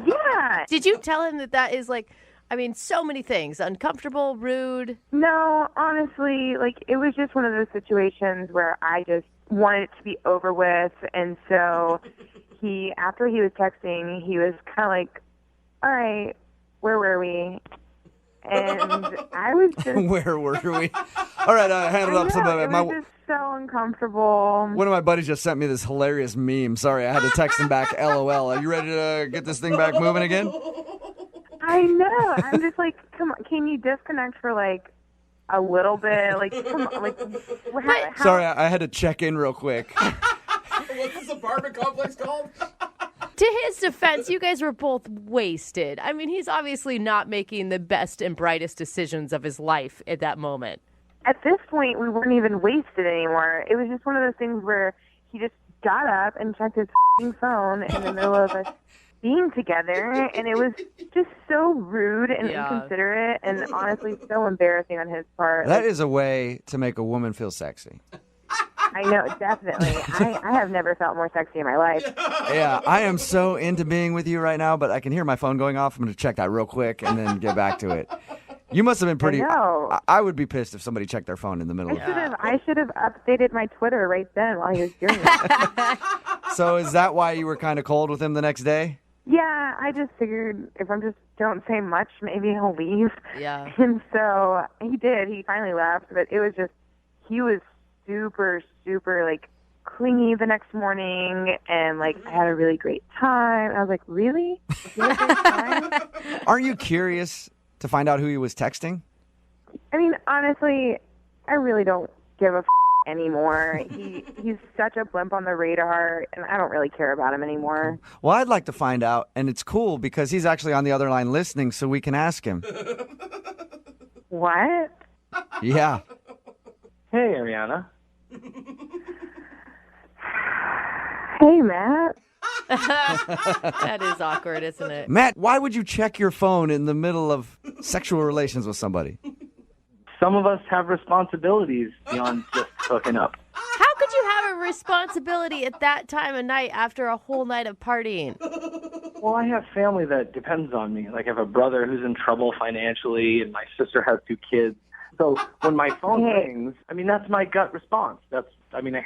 yeah. Did you tell him that is like, I mean, so many things, uncomfortable, rude? No, honestly, like, it was just one of those situations where I just wanted it to be over with. And so after he was texting, he was kind of like, all right, where were we? And I was just... Where were we? All right, I handled up some of it. It was just so uncomfortable. One of my buddies just sent me this hilarious meme. Sorry, I had to text him back, LOL. Are you ready to get this thing back moving again? I know. I'm just like, come on, can you disconnect for, like, a little bit? Like, come on. Like, Sorry, I had to check in real quick. What's this apartment complex called? To his defense, you guys were both wasted. I mean, he's obviously not making the best and brightest decisions of his life at that moment. At this point, we weren't even wasted anymore. It was just one of those things where he just got up and checked his phone in the middle of us being together, and it was just so rude and inconsiderate and honestly so embarrassing on his part. That is a way to make a woman feel sexy. I know, definitely. I have never felt more sexy in my life. Yeah, I am so into being with you right now, but I can hear my phone going off. I'm going to check that real quick and then get back to it. You must have been pretty... I would be pissed if somebody checked their phone in the middle of it. I should have updated my Twitter right then while he was doing it. So is that why you were kind of cold with him the next day? Yeah, I just figured if I just don't say much, maybe he'll leave. Yeah. And so he did. He finally left, but it was just... He was super, super, like, clingy the next morning, and, like, I had a really great time. I was like, really? You had a great time? Aren't you curious to find out who he was texting? I mean, honestly, I really don't give a anymore. He's such a blimp on the radar, and I don't really care about him anymore. Well, I'd like to find out, and it's cool because he's actually on the other line listening, so we can ask him. What? Yeah. Hey, Ariana. Hey, Matt. That is awkward, isn't it? Matt, why would you check your phone in the middle of sexual relations with somebody? Some of us have responsibilities beyond just hooking up. How could you have a responsibility at that time of night after a whole night of partying? Well, I have family that depends on me. Like, I have a brother who's in trouble financially, and my sister has 2 kids. So when my phone rings, I mean, that's my gut response. I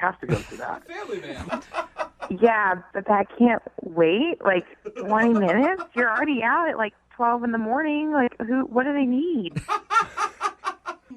have to go through that. Family man. Yeah, but that can't wait, like, 20 minutes? You're already out at, like, 12 in the morning. Like, what do they need?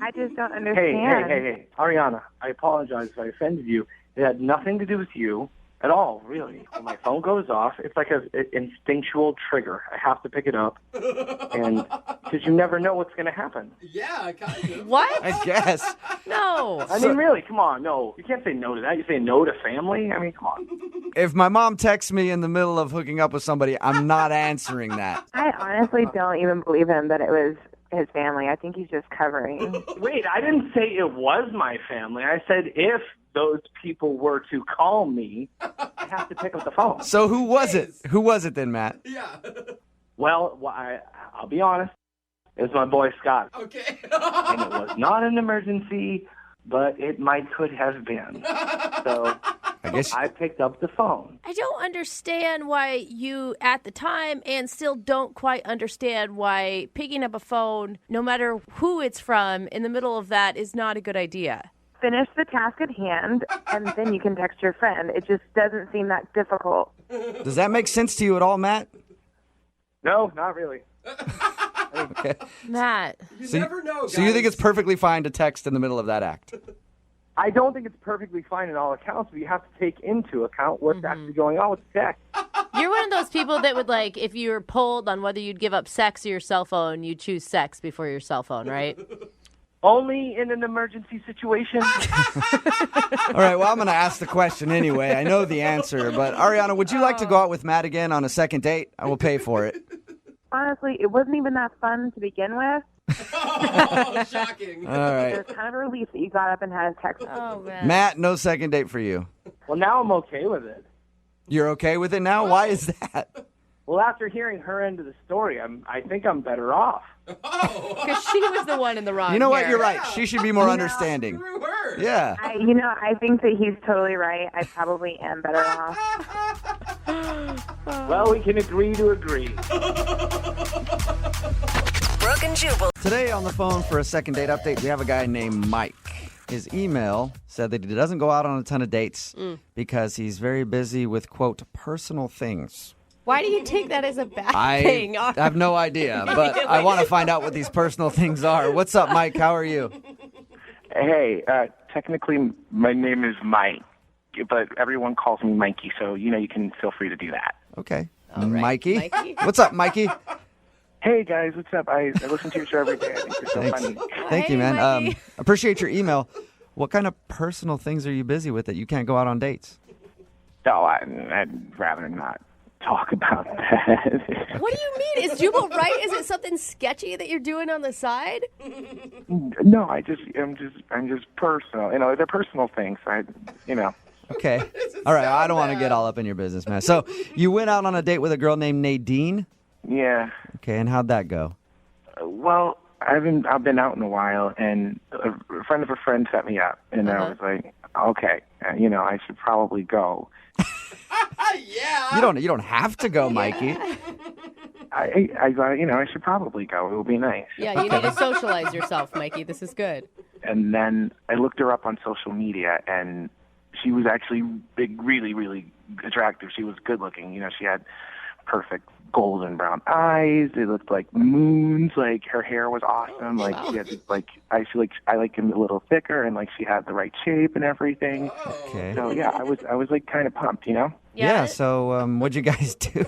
I just don't understand. Hey, Ariana, I apologize if I offended you. It had nothing to do with you at all, really. When my phone goes off, it's like an instinctual trigger. I have to pick it up, and because you never know what's going to happen. Yeah, kind of. What? I guess. No. I mean, really, come on, no. You can't say no to that. You say no to family? I mean, come on. If my mom texts me in the middle of hooking up with somebody, I'm not answering that. I honestly don't even believe him that it was his family. I think he's just covering. Wait, I didn't say it was my family. I said if those people were to call me, I have to pick up the phone. So who was it? Who was it then, Matt? Yeah. Well, I'll be honest. It was my boy Scott. Okay. And it was not an emergency, but it could have been. So I picked up the phone. I don't understand why you, at the time, and still don't quite understand why picking up a phone, no matter who it's from, in the middle of that is not a good idea. Finish the task at hand, and then you can text your friend. It just doesn't seem that difficult. Does that make sense to you at all, Matt? No, not really. Okay. Matt. You never know, guys. So you think it's perfectly fine to text in the middle of that act? I don't think it's perfectly fine in all accounts, but you have to take into account what's actually going on with the text. You're one of those people that would, like, if you were polled on whether you'd give up sex or your cell phone, you'd choose sex before your cell phone, right? Only in an emergency situation. All right, well, I'm going to ask the question anyway. I know the answer, but Ariana, would you like to go out with Matt again on a second date? I will pay for it. Honestly, it wasn't even that fun to begin with. Oh, shocking. All right. It was kind of a relief that you got up and had a text. Oh, man. Matt, no second date for you. Well, now I'm okay with it. You're okay with it now? Why is that? Well, after hearing her end of the story, I think I'm better off. Because she was the one in the wrong. You know what? here. You're right. She should be more understanding. Screw her. Yeah. I think that he's totally right. I probably am better off. Well, we can agree to agree. Brooke and Jubal. Today on the phone for a second date update, we have a guy named Mike. His email said that he doesn't go out on a ton of dates because he's very busy with, quote, personal things. Why do you take that as a bad I thing? have no idea, but I want to find out what these personal things are. What's up, Mike? How are you? Hey, technically my name is Mike, but everyone calls me Mikey, so, you can feel free to do that. Okay. All right, Mikey? What's up, Mikey? Hey, guys, what's up? I listen to your show every day. I think you're so funny. Thank you, man. Mikey. Appreciate your email. What kind of personal things are you busy with that you can't go out on dates? No, I'd rather not talk about that. What do you mean? Is Jubal right? Is it something sketchy that you're doing on the side? No, I'm just personal. They're personal things. Okay. All right. I don't want to get all up in your business, man. So you went out on a date with a girl named Nadine? Yeah. Okay. And how'd that go? Well, I've been out in a while, and a friend of a friend set me up, and I was like, okay, I should probably go. Yeah. You don't have to go, Mikey. I thought, I should probably go. It would be nice. Yeah, you need to socialize yourself, Mikey. This is good. And then I looked her up on social media, and she was actually really, really attractive. She was good looking. She had perfect golden brown eyes. They looked like moons. Like her hair was awesome. Like she had I like him a little thicker, and like she had the right shape and everything. Okay. So yeah, I was like kind of pumped, Yeah. So what'd you guys do?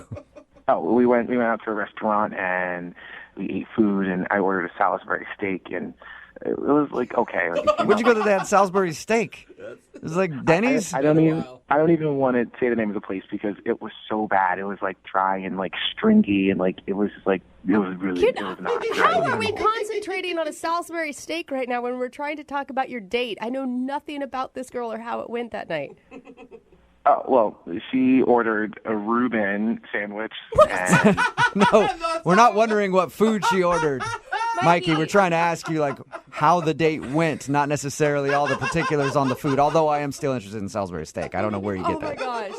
Oh, we went out to a restaurant and we ate food, and I ordered a Salisbury steak, and it was like okay. Where'd you go to that Salisbury steak? It was like Denny's? I don't even want to say the name of the place because it was so bad. It was like dry and like stringy, and like it was really it was not. How are we concentrating on a Salisbury steak right now when we're trying to talk about your date? I know nothing about this girl or how it went that night. Oh, well, she ordered a Reuben sandwich. And No, we're not wondering what food she ordered. Mikey, we're trying to ask you like how the date went, not necessarily all the particulars on the food, although I am still interested in Salisbury steak. I don't know where you get that. Oh my gosh.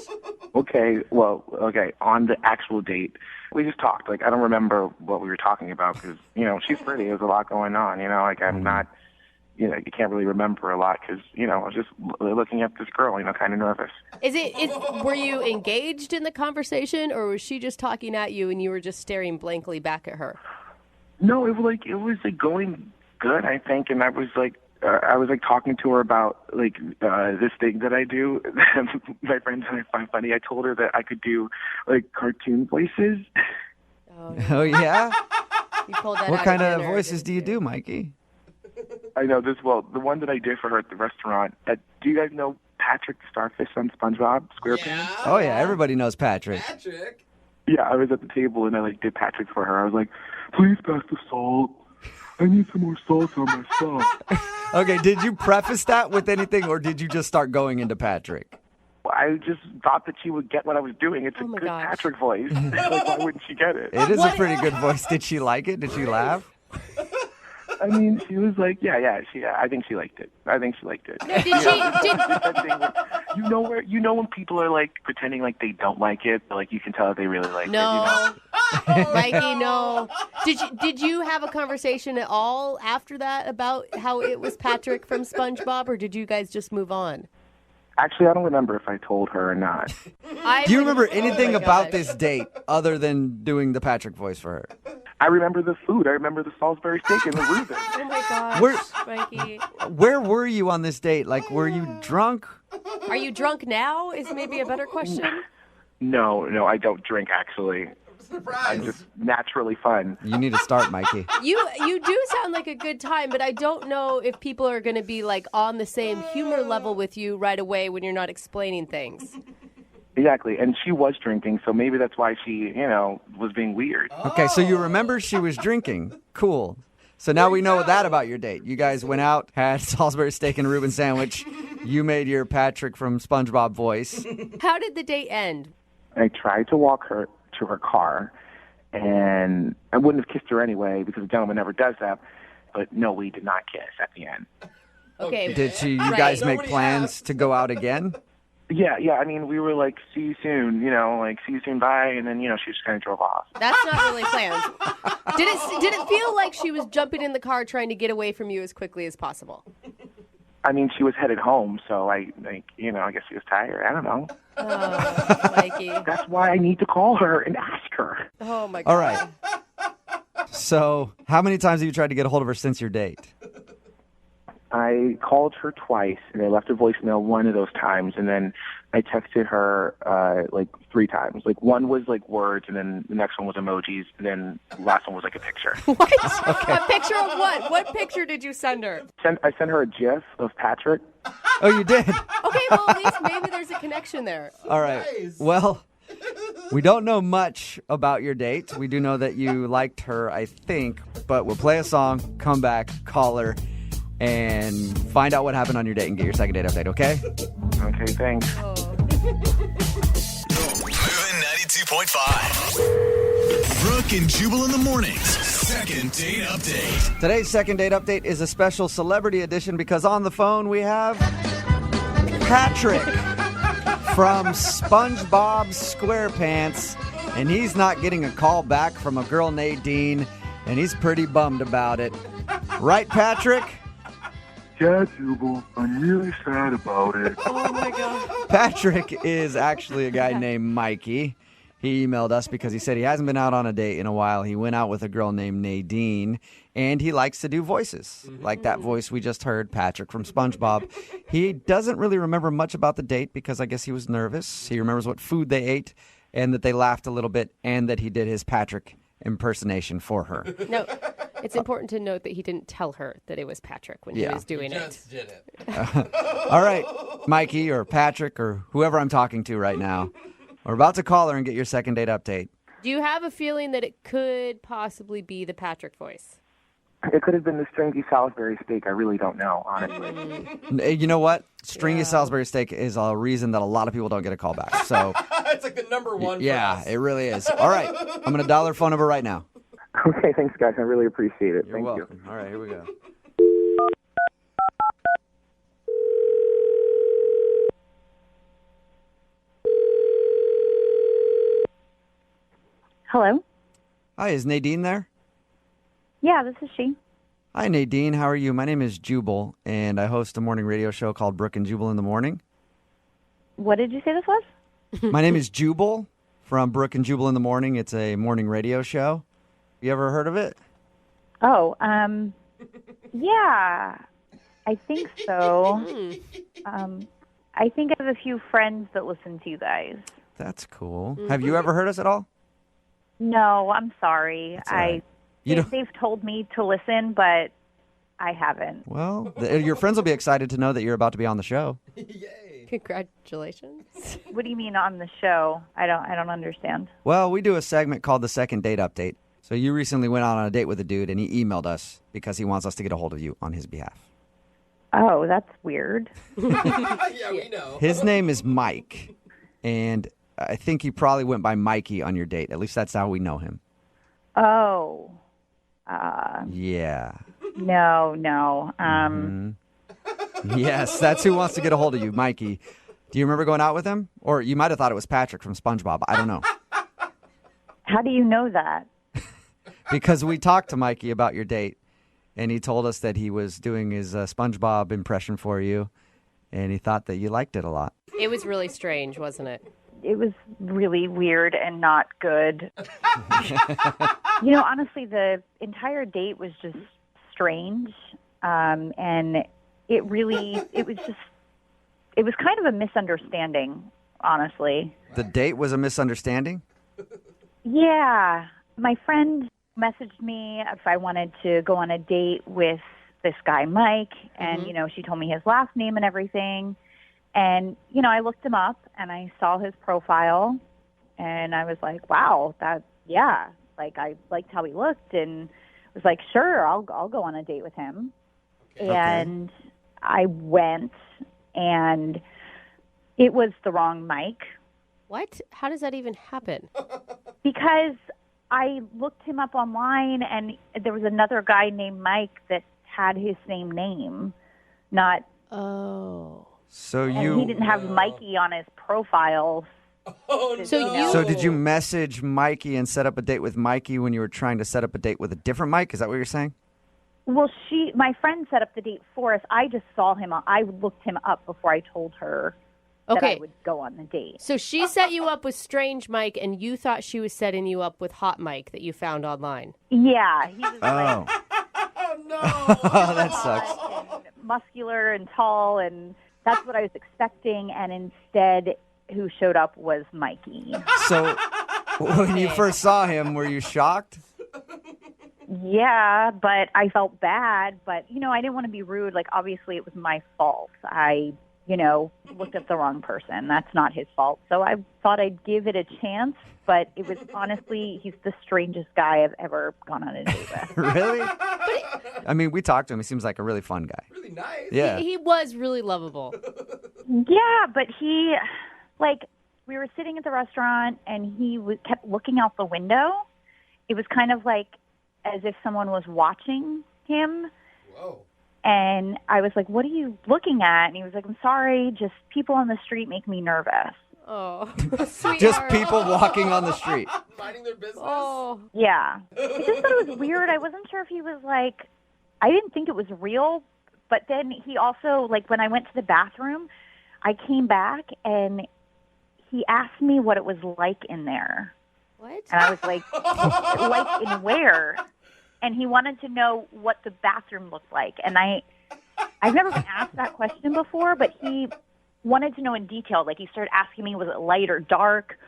Okay, on the actual date, we just talked. Like, I don't remember what we were talking about because, she's pretty. There's a lot going on, like I'm not, you can't really remember a lot because, I was just looking at this girl, kind of nervous. Were you engaged in the conversation, or was she just talking at you and you were just staring blankly back at her? No, it was going good, I think, and I was talking to her about this thing that I do. My friends and I find funny. I told her that I could do like cartoon voices. Oh yeah? You pulled that What out kind of of dinner, voices do you do, Mikey? I know this well. The one that I did for her at the restaurant. Do you guys know Patrick the Starfish on SpongeBob SquarePants? Oh yeah, everybody knows Patrick. Yeah, I was at the table and I did Patrick for her. I was like, please pass the salt. I need some more salt on my stuff. Okay, did you preface that with anything, or did you just start going into Patrick? I just thought that she would get what I was doing. It's a good Patrick voice. Why wouldn't she get it? It is a pretty good voice. Did she like it? Did she laugh? I mean, she was like, yeah. I think she liked it. No, You know when people are like pretending like they don't like it, but like you can tell that they really like it. Mikey, no. Did you have a conversation at all after that about how it was Patrick from SpongeBob, or did you guys just move on? Actually, I don't remember if I told her or not. Do you remember anything about this date other than doing the Patrick voice for her? I remember the food. I remember the Salisbury steak and the Reuben. Oh my gosh, Mikey. Where were you on this date? Like, were you drunk? Are you drunk now? Is maybe a better question. No, I don't drink actually. I'm just naturally fun. You need to start, Mikey. You do sound like a good time, but I don't know if people are going to be like on the same humor level with you right away when you're not explaining things. Exactly, and she was drinking, so maybe that's why she, was being weird. Okay, so you remember she was drinking. Cool. So now we know that about your date. You guys went out, had Salisbury steak and a Reuben sandwich. You made your Patrick from SpongeBob voice. How did the date end? I tried to walk her to her car, and I wouldn't have kissed her anyway because a gentleman never does that. But no, we did not kiss at the end. Okay. Did you guys make plans to go out again? Yeah. I mean, we were like, see you soon, see you soon, bye. And then, she just kind of drove off. That's not really planned. Did it feel like she was jumping in the car trying to get away from you as quickly as possible? I mean, she was headed home, so I guess she was tired. I don't know. Oh, Mikey. That's why I need to call her and ask her. Oh, my God. All right. So how many times have you tried to get a hold of her since your date? I called her twice, and I left a voicemail one of those times, and then I texted her like 3 times. Like one was like words, and then the next one was emojis, and then the last one was like a picture. What? Okay. A picture of what? What picture did you send her? I sent her a GIF of Patrick. Oh, you did? Okay, well, at least maybe there's a connection there. All right. Nice. Well, we don't know much about your date. We do know that you liked her, I think, but we'll play a song, come back, call her, and find out what happened on your date and get your second date update, okay? Okay, thanks. Moving 92.5. Brooke and Jubal in the mornings. Second date update. Today's second date update is a special celebrity edition because on the phone we have Patrick from SpongeBob SquarePants, and he's not getting a call back from a girl, Nadine, and he's pretty bummed about it. Right, Patrick? Yeah, Jubal, I'm really sad about it. Oh, my God. Patrick is actually a guy named Mikey. He emailed us because he said he hasn't been out on a date in a while. He went out with a girl named Nadine, and he likes to do voices, like that voice we just heard, Patrick from SpongeBob. He doesn't really remember much about the date because I guess he was nervous. He remembers what food they ate and that they laughed a little bit and that he did his Patrick impersonation for her. No, it's important to note that he didn't tell her that it was Patrick when he was doing it. Just did it. All right, Mikey or Patrick or whoever I'm talking to right now. We're about to call her and get your second date update. Do you have a feeling that it could possibly be the Patrick voice? It could have been the stringy Salisbury steak. I really don't know, honestly. You know what? Stringy Salisbury steak is a reason that a lot of people don't get a call back. So It's like the number one. yeah, for us. it really is. All right, I'm going to dial her phone number right now. Okay, thanks, guys. I really appreciate it. You're Thank welcome. All right, here we go. Hello? Hi, is Nadine there? Yeah, this is she. Hi, Nadine. How are you? My name is Jubal, and I host a morning radio show called Brooke and Jubal in the Morning. What did you say this was? My name is Jubal from Brooke and Jubal in the Morning. It's a morning radio show. You ever heard of it? Oh, yeah, I think so. I think I have a few friends that listen to you guys. That's cool. Have you ever heard us at all? No, I'm sorry. That's all right. They've told me to listen, but I haven't. Well, your friends will be excited to know that you're about to be on the show. Yay. Congratulations. What do you mean on the show? I don't understand. Well, we do a segment called the Second Date Update. So you recently went out on a date with a dude, and he emailed us because he wants us to get a hold of you on his behalf. Oh, that's weird. Yeah, we know. His name is Mike, and I think he probably went by Mikey on your date. At least that's how we know him. Oh. Yeah. No. Yes, that's who wants to get a hold of you, Mikey. Do you remember going out with him? Or you might have thought it was Patrick from SpongeBob. I don't know. How do you know that? Because we talked to Mikey about your date, and he told us that he was doing his SpongeBob impression for you, and he thought that you liked it a lot. It was really strange, wasn't it? It was really weird and not good. Honestly, the entire date was just strange. And it was kind of a misunderstanding, honestly. The date was a misunderstanding? Yeah. My friend messaged me if I wanted to go on a date with this guy, Mike. And, she told me his last name and everything. And, I looked him up and I saw his profile and I was like, wow, I liked how he looked and was like, sure, I'll go on a date with him. Okay. And I went and it was the wrong Mike. What? How does that even happen? Because I looked him up online and there was another guy named Mike that had his same name, not... Oh. So he didn't have Mikey on his profile. Oh, no. So did you message Mikey and set up a date with Mikey when you were trying to set up a date with a different Mike? Is that what you're saying? Well, my friend set up the date for us. I just saw him. I looked him up before I told her that I would go on the date. So she set you up with strange Mike, and you thought she was setting you up with hot Mike that you found online. Yeah. He was Oh. Oh, no. Oh, that sucks. and muscular and tall, and that's what I was expecting. And instead, who showed up was Mikey. So when you first saw him, were you shocked? Yeah, but I felt bad. But, I didn't want to be rude. Like, obviously, it was my fault. I looked at the wrong person. That's not his fault. So I thought I'd give it a chance, but it was honestly, he's the strangest guy I've ever gone on a date with. Really? I mean, we talked to him. He seems like a really fun guy. Really nice. Yeah. He was really lovable. Yeah, but we were sitting at the restaurant and he kept looking out the window. It was kind of like as if someone was watching him. Whoa. And I was like, what are you looking at? And he was like, I'm sorry, just people on the street make me nervous. Oh, sweetheart. Just people walking on the street. Minding their business. Oh. Yeah. I just thought it was weird. I wasn't sure if he was like, I didn't think it was real. But then he also, when I went to the bathroom, I came back and he asked me what it was like in there. What? And I was like, like in where? And he wanted to know what the bathroom looked like. And I've never been asked that question before, but he wanted to know in detail. Like, he started asking me, was it light or dark?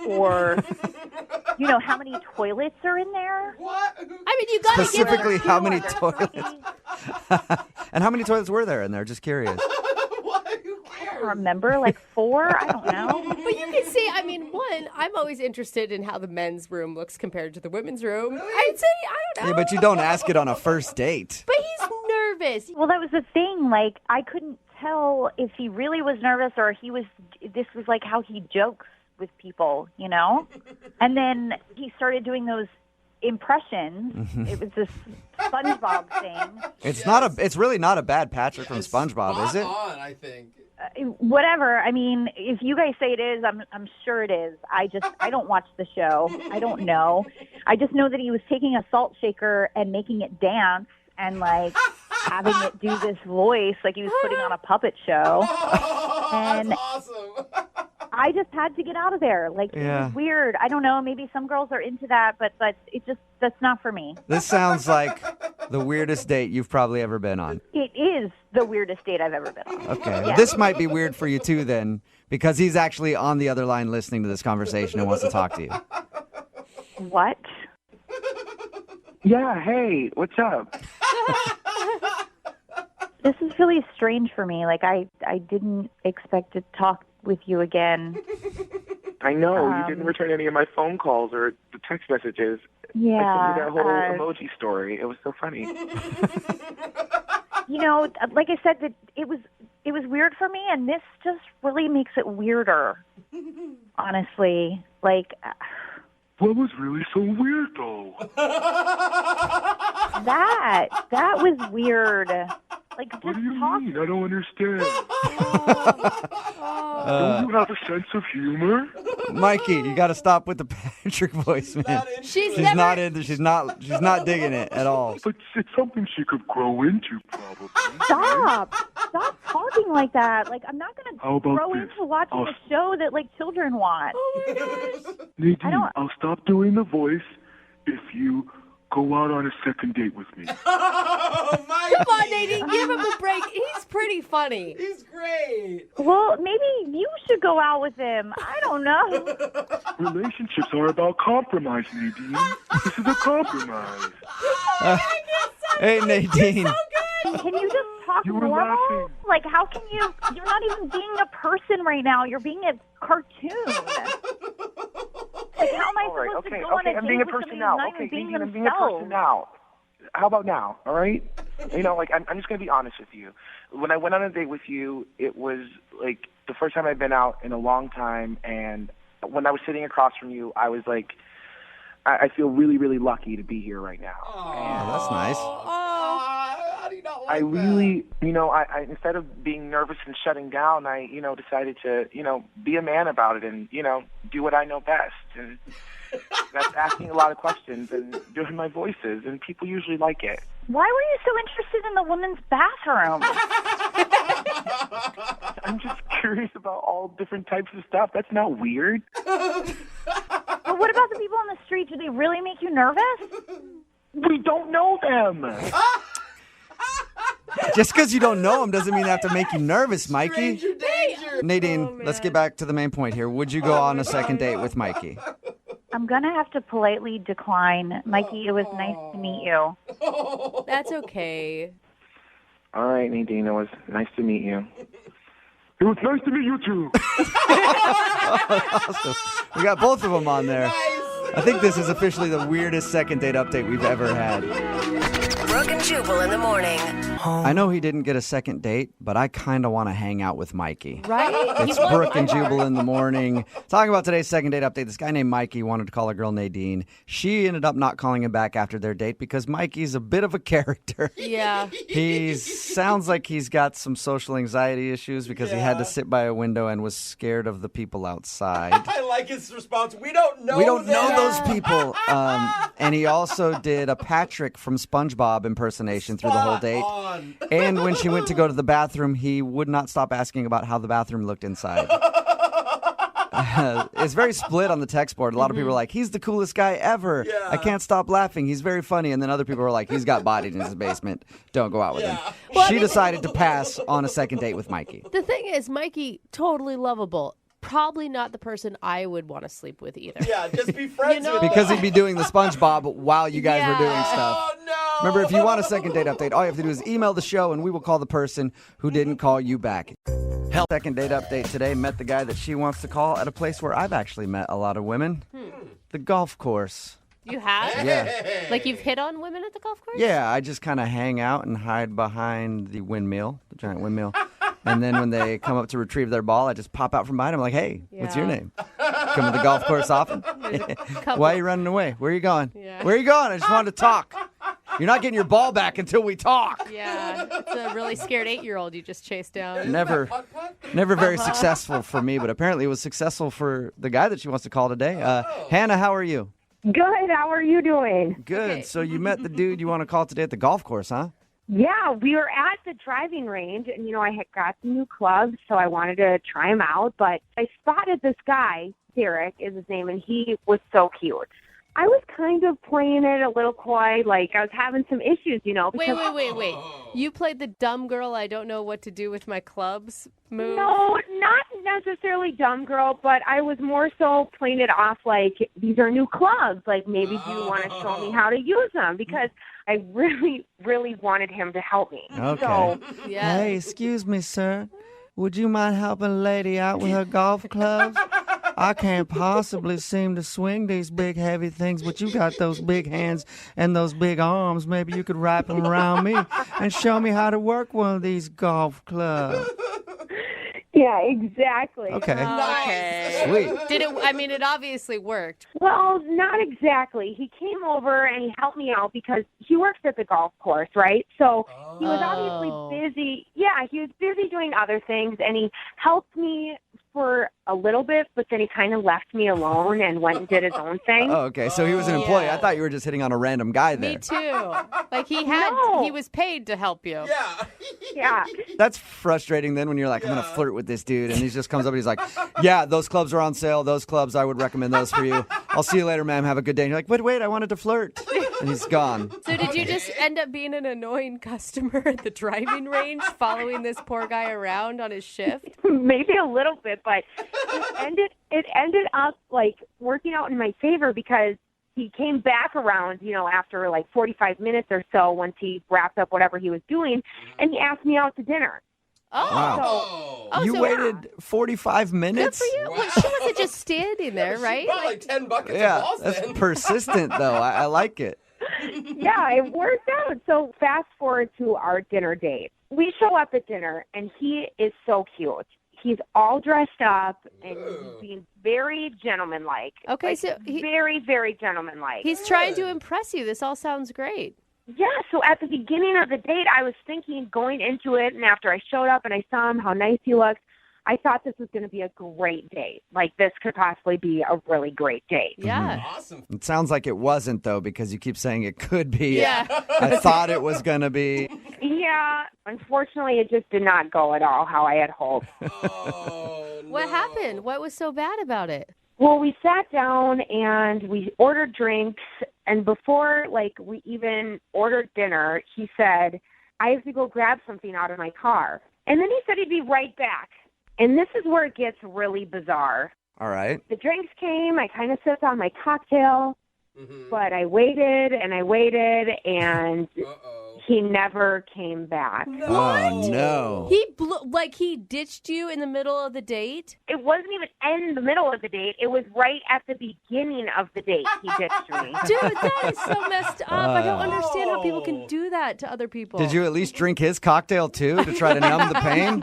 Or, how many toilets are in there? What? I mean, you got to give Specifically, it how many toilets? And how many toilets were there in there? Just curious. I don't remember, 4? I don't know. But you can see, I mean, one, I'm always interested in how the men's room looks compared to the women's room. I'd say, I don't know. Yeah, but you don't ask it on a first date. But he's nervous. Well, that was the thing. I couldn't tell if he really was nervous or this was how he jokes with people, And then he started doing those impressions. It was this SpongeBob thing. It's really not a bad Patrick from SpongeBob, is it? On, I think. Whatever. I mean, if you guys say it is, I'm sure it is. I don't watch the show. I don't know. I just know that he was taking a salt shaker and making it dance and having it do this voice like he was putting on a puppet show. And that's awesome. I just had to get out of there. It was weird. I don't know. Maybe some girls are into that, but that's not for me. This sounds like the weirdest date you've probably ever been on. It is the weirdest date I've ever been on. Okay. Yeah. This might be weird for you too then, because he's actually on the other line listening to this conversation and wants to talk to you. What? Yeah, hey, what's up? This is really strange for me. I didn't expect to talk with you again. I know, you didn't return any of my phone calls or the text messages. Yeah. I sent you that whole emoji story. It was so funny. Like I said, that it was weird for me, and this just really makes it weirder. Honestly, what was really so weird, though? That was weird. Just What do you talk. mean? I don't understand. Don't you have a sense of humor? Mikey, you got to stop with the Patrick voice, man. She's not digging it at all. But it's something she could grow into, probably. Stop talking like that. I'm not going How to about grow this? into watching a show that children watch. Nadine, I'll stop doing the voice if you go out on a second date with me. Oh, Mikey. Come on, Nadine, give him a break. He's pretty funny. He's great. Well, maybe you should go out with him. I don't know. Relationships are about compromise, Nadine. This is a compromise. Hey, Nadine. Can you just talk You were normal? laughing. Like, how can you? You're not even being a person right now. You're being a cartoon. Like, how am I All right, supposed okay, to go on a I'm date being a with person somebody now. who's not Okay, even being Nadine, I'm being a person themselves? now. How about now, all right? You know, like, I'm just going to be honest with you. When I went on a date with you, it was, like, the first time I'd been out in a long time, and when I was sitting across from you, I was like, I feel really, really lucky to be here right now. Oh, that's nice. How do you not like I really, you know, I instead of being nervous and shutting down, I, you know, decided to, you know, be a man about it and, you know, do what I know best. And that's asking a lot of questions and doing my voices, and people usually like it. Why were you so interested in the women's bathroom? I'm just curious about all different types of stuff. That's not weird. But what about the people on the street? Do they really make you nervous? We don't know them. Just because you don't know him doesn't mean they have to make you nervous, Mikey. Stranger danger. Nadine, let's get back to the main point here. Would you go on a second date with Mikey? I'm going to have to politely decline. Mikey, it was nice to meet you. That's okay. All right, Nadine, it was nice to meet you. It was nice to meet you, too. Awesome. We got both of them on there. I think this is officially the weirdest second date update we've ever had. Brooke and Jubal in the morning. I know he didn't get a second date, but I kind of want to hang out with Mikey. Right? It's Brooke and Jubal in the morning. Talking about today's second date update, this guy named Mikey wanted to call a girl Nadine. She ended up not calling him back after their date because Mikey's a bit of a character. Yeah. He sounds like he's got some social anxiety issues because he had to sit by a window and was scared of the people outside. I like his response. We don't know We don't know them. those people. And he also did a Patrick from SpongeBob impersonation through the whole date. On. And when she went to go to the bathroom, he would not stop asking about how the bathroom looked inside. It's very split on the text board. A lot of people are like, he's the coolest guy ever. Yeah. I can't stop laughing. He's very funny. And then other people are like, he's got bodied in his basement. Don't go out with him. She decided to pass on a second date with Mikey. The thing is, Mikey, totally lovable. Probably not the person I would want to sleep with either. Yeah, just be friends with Because him. he'd be doing the SpongeBob while you guys were doing stuff. Oh, no. Remember, if you want a second date update, all you have to do is email the show and we will call the person who didn't call you back. Hell, second date update today. Met the guy that she wants to call at a place where I've actually met a lot of women. The golf course. You have? Yeah. Like you've hit on women at the golf course? Yeah, I just kind of hang out and hide behind the windmill, the giant windmill. And then when they come up to retrieve their ball, I just pop out from behind them like, hey, what's your Yeah. name? Come to the golf course often? Why are you running away? Where are you going? Yeah. Where are you going? I just wanted to talk. You're not getting your ball back until we talk. Yeah. It's a really scared 8-year-old you just chased down. Never very successful for me, but apparently it was successful for the guy that she wants to call today. Hannah, how are you? Good. How are you doing? Good. Okay. So you met the dude you want to call today at the golf course, huh? Yeah, we were at the driving range, and, I had got some new clubs, so I wanted to try them out. But I spotted this guy, Derek is his name, and he was so cute. I was kind of playing it a little coy, like I was having some issues, because Wait. You played the dumb girl, I don't know what to do with my clubs move? No, not necessarily dumb girl, but I was more so playing it off like these are new clubs. Like maybe do you want to show me how to use them? Because I really, really wanted him to help me. Okay. So, Yeah. Hey, excuse me, sir. Would you mind helping a lady out with her golf clubs? I can't possibly seem to swing these big, heavy things, but you got those big hands and those big arms. Maybe you could wrap them around me and show me how to work one of these golf clubs. yeah, exactly. Okay. Okay. Sweet. Did it? I mean, it obviously worked. Well, not exactly. He came over and he helped me out because he works at the golf course, right? So he was obviously busy. Yeah, he was busy doing other things, and he helped me for a little bit, but then he kind of left me alone and went and did his own thing. Oh, okay. So he was an employee. I thought you were just hitting on a random guy there. Me too. Like he was paid to help you. Yeah. Yeah. That's frustrating then when you're like, I'm going to flirt with this dude. And he just comes up and he's like, yeah, those clubs are on sale. Those clubs, I would recommend those for you. I'll see you later, ma'am. Have a good day. And you're like, wait, I wanted to flirt. And he's gone. So did you just end up being an annoying customer at the driving range, following this poor guy around on his shift? Maybe a little bit, but it ended up like working out in my favor because he came back around, after like 45 minutes or so once he wrapped up whatever he was doing, and he asked me out to dinner. Oh. Wow. You waited 45 minutes? Good for you. Well, she wasn't just standing there, right? Brought like 10 buckets Yeah, of balls that's then. persistent, though. I like it. Yeah, it worked out. So fast forward to our dinner date. We show up at dinner, and he is so cute. He's all dressed up, and he's being very gentlemanlike. Okay, like, so very, very gentlemanlike. He's trying to impress you. This all sounds great. Yeah, so at the beginning of the date, I was thinking going into it, and after I showed up and I saw him, how nice he looked, I thought this was going to be a great date. Like, this could possibly be a really great date. Yeah. Awesome. It sounds like it wasn't, though, because you keep saying it could be. Yeah. I thought it was going to be. Yeah, unfortunately, it just did not go at all how I had hoped. Oh, no. What happened? What was so bad about it? Well, we sat down and we ordered drinks, and before, we even ordered dinner, he said, I have to go grab something out of my car. And then he said he'd be right back. And this is where it gets really bizarre. All right. The drinks came, I kind of sipped on my cocktail, but I waited, and he never came back. Oh, no. He ditched you in the middle of the date? It wasn't even in the middle of the date. It was right at the beginning of the date he ditched me. Dude, that is so messed up. I don't understand how people can do that to other people. Did you at least drink his cocktail, too, to try to numb the pain?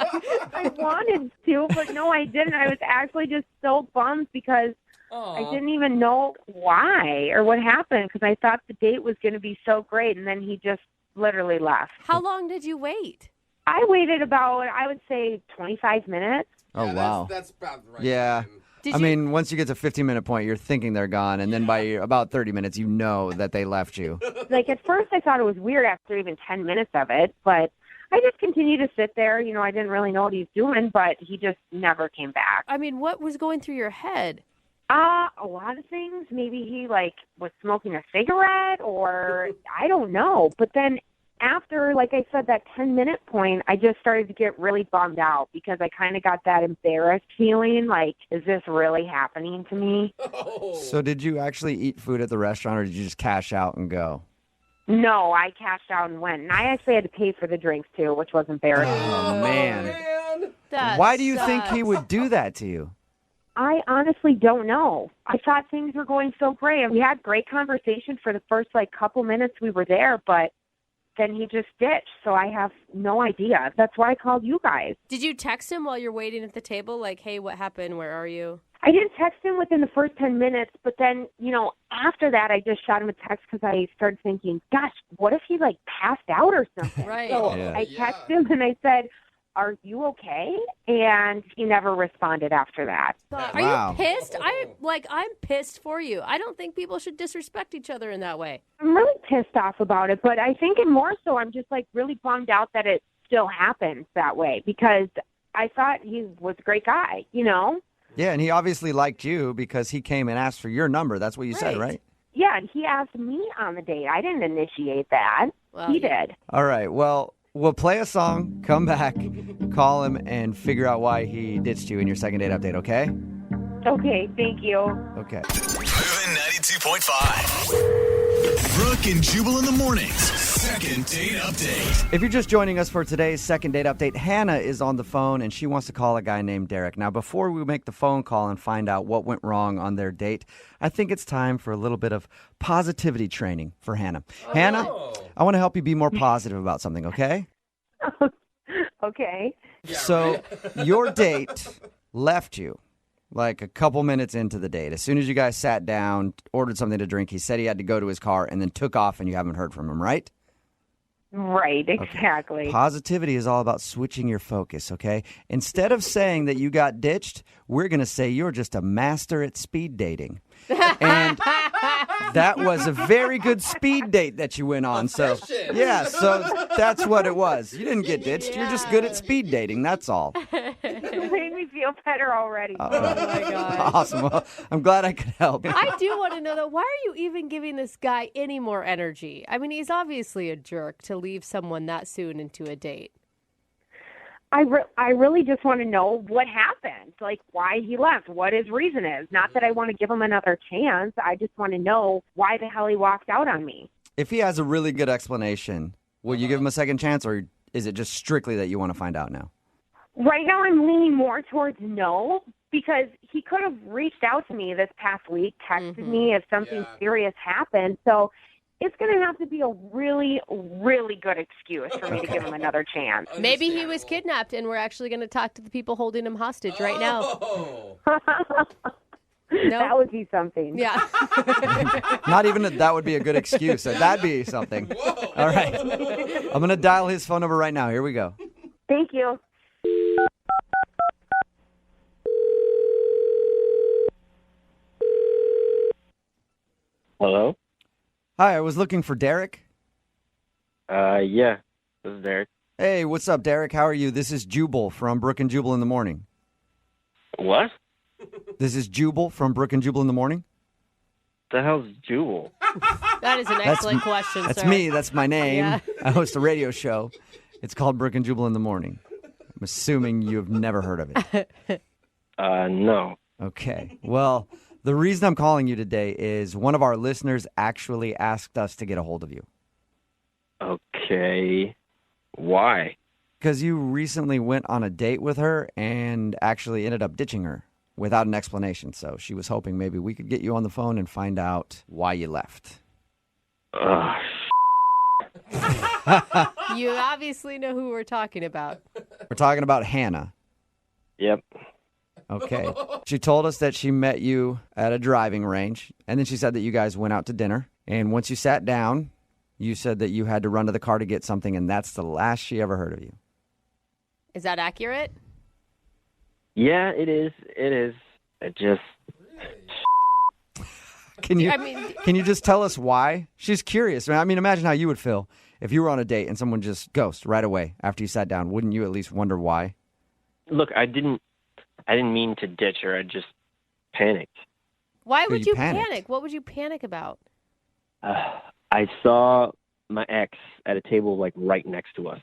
I wanted to, but no, I didn't. I was actually just so bummed because I didn't even know why or what happened because I thought the date was going to be so great, and then he just literally left. How long did you wait? I waited about, I would say, 25 minutes. Oh, Yeah, wow. That's about the right Yeah. time. I mean, once you get to 15-minute point, you're thinking they're gone, and then by about 30 minutes, you know that they left you. At first I thought it was weird after even 10 minutes of it, but I just continued to sit there. I didn't really know what he was doing, but he just never came back. I mean, what was going through your head? A lot of things. Maybe he was smoking a cigarette or I don't know. But then after, like I said, that 10-minute point, I just started to get really bummed out because I kind of got that embarrassed feeling like, is this really happening to me? So did you actually eat food at the restaurant, or did you just cash out and go? No, I cashed out and went. And I actually had to pay for the drinks, too, which was embarrassing. Oh, man. Why do you think he would do that to you? I honestly don't know. I thought things were going so great. We had great conversation for the first couple minutes we were there, but then he just ditched. So I have no idea. That's why I called you guys. Did you text him while you're waiting at the table? Like, hey, what happened? Where are you? I didn't text him within the first 10 minutes, but then, after that, I just shot him a text because I started thinking, gosh, what if he passed out or something? Right. So I texted him and I said, are you okay? And he never responded after that. Are you pissed? I'm pissed for you. I don't think people should disrespect each other in that way. I'm really pissed off about it, but I think more so I'm just really bummed out that it still happens that way because I thought he was a great guy, Yeah, and he obviously liked you because he came and asked for your number. That's what you said, right? Yeah, and he asked me on the date. I didn't initiate that. He did. All right, well, we'll play a song, come back, call him, and figure out why he ditched you in your second date update, okay? Okay, thank you. Okay. Moving 92.5. Brooke and Jubal in the mornings. Second date update. If you're just joining us for today's second date update, Hannah is on the phone, and she wants to call a guy named Derek. Now, before we make the phone call and find out what went wrong on their date, I think it's time for a little bit of positivity training for Hannah. Hannah, I want to help you be more positive about something, okay? Okay. So your date left you like a couple minutes into the date. As soon as you guys sat down, ordered something to drink, he said he had to go to his car and then took off, and you haven't heard from him, right? Right, exactly. Positivity is all about switching your focus, okay? Instead of saying that you got ditched, we're going to say you're just a master at speed dating. And that was a very good speed date that you went on. So, yeah, so that's what it was. You didn't get ditched. You're just good at speed dating. That's all. It made me feel better already. Oh, my God. Awesome. Well, I'm glad I could help. I do want to know, though, why are you even giving this guy any more energy? I mean, he's obviously a jerk to leave someone that soon into a date. I really just want to know what happened, like why he left, what his reason is. Not that I want to give him another chance. I just want to know why the hell he walked out on me. If he has a really good explanation, will you give him a second chance, or is it just strictly that you want to find out now? Right now I'm leaning more towards no, because he could have reached out to me this past week, texted me if something serious happened. So it's going to have to be a really, really good excuse for me to give him another chance. Maybe he was kidnapped and we're actually going to talk to the people holding him hostage right now. No? That would be something. Yeah. Not even that would be a good excuse. That'd be something. Whoa. All right. I'm going to dial his phone number right now. Here we go. Thank you. Hello? Hi, I was looking for Derek. Yeah, this is Derek. Hey, what's up, Derek? How are you? This is Jubal from Brooke and Jubal in the morning. What? This is Jubal from Brooke and Jubal in the morning. The hell's Jubal? That is an excellent question, That's sir. me. That's my name. Yeah. I host a radio show. It's called Brooke and Jubal in the morning. I'm assuming you've never heard of it. No. Okay. Well, the reason I'm calling you today is one of our listeners actually asked us to get a hold of you. Okay. Why? Because you recently went on a date with her and actually ended up ditching her without an explanation. So she was hoping maybe we could get you on the phone and find out why you left. You obviously know who we're talking about. We're talking about Hannah. Yep. Okay. She told us that she met you at a driving range, and then she said that you guys went out to dinner. And once you sat down, you said that you had to run to the car to get something, and that's the last she ever heard of you. Is that accurate? Yeah, it is. It is. It just... Can you just tell us why? She's curious. I mean, imagine how you would feel if you were on a date and someone just ghosted right away after you sat down. Wouldn't you at least wonder why? Look, I didn't mean to ditch her. I just panicked. Why would you panicked? panic? What would you panic about? I saw my ex at a table like right next to us.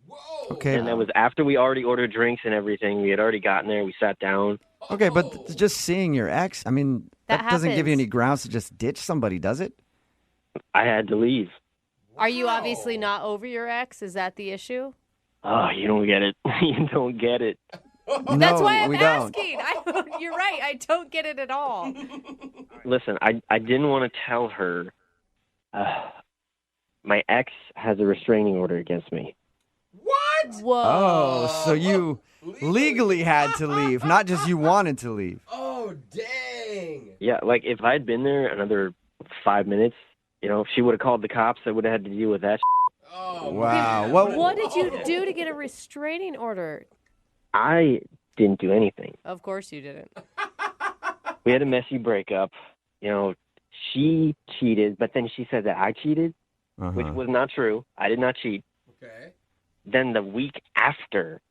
Whoa. Okay. And that was after we already ordered drinks and everything. We had already gotten there. We sat down. Okay, but just seeing your ex, I mean, that doesn't give you happens. any grounds to just ditch somebody, does it? I had to leave. Are you obviously not over your ex? Is that the issue? Oh, you don't get it. You don't get it. That's No, why I'm we don't. asking. You're right. I don't get it at all. Listen, I didn't want to tell her. My ex has a restraining order against me. What? Whoa. Oh, so you legally had to leave, not just you wanted to leave. Oh, dang. Yeah, like if I'd been there another 5 minutes, if she would have called the cops, I would have had to deal with that. Oh, Wow. man. Well, What did you do to get a restraining order? I didn't do anything. Of course you didn't. We had a messy breakup. She cheated, but then she said that I cheated, which was not true. I did not cheat. Okay. Then the week after,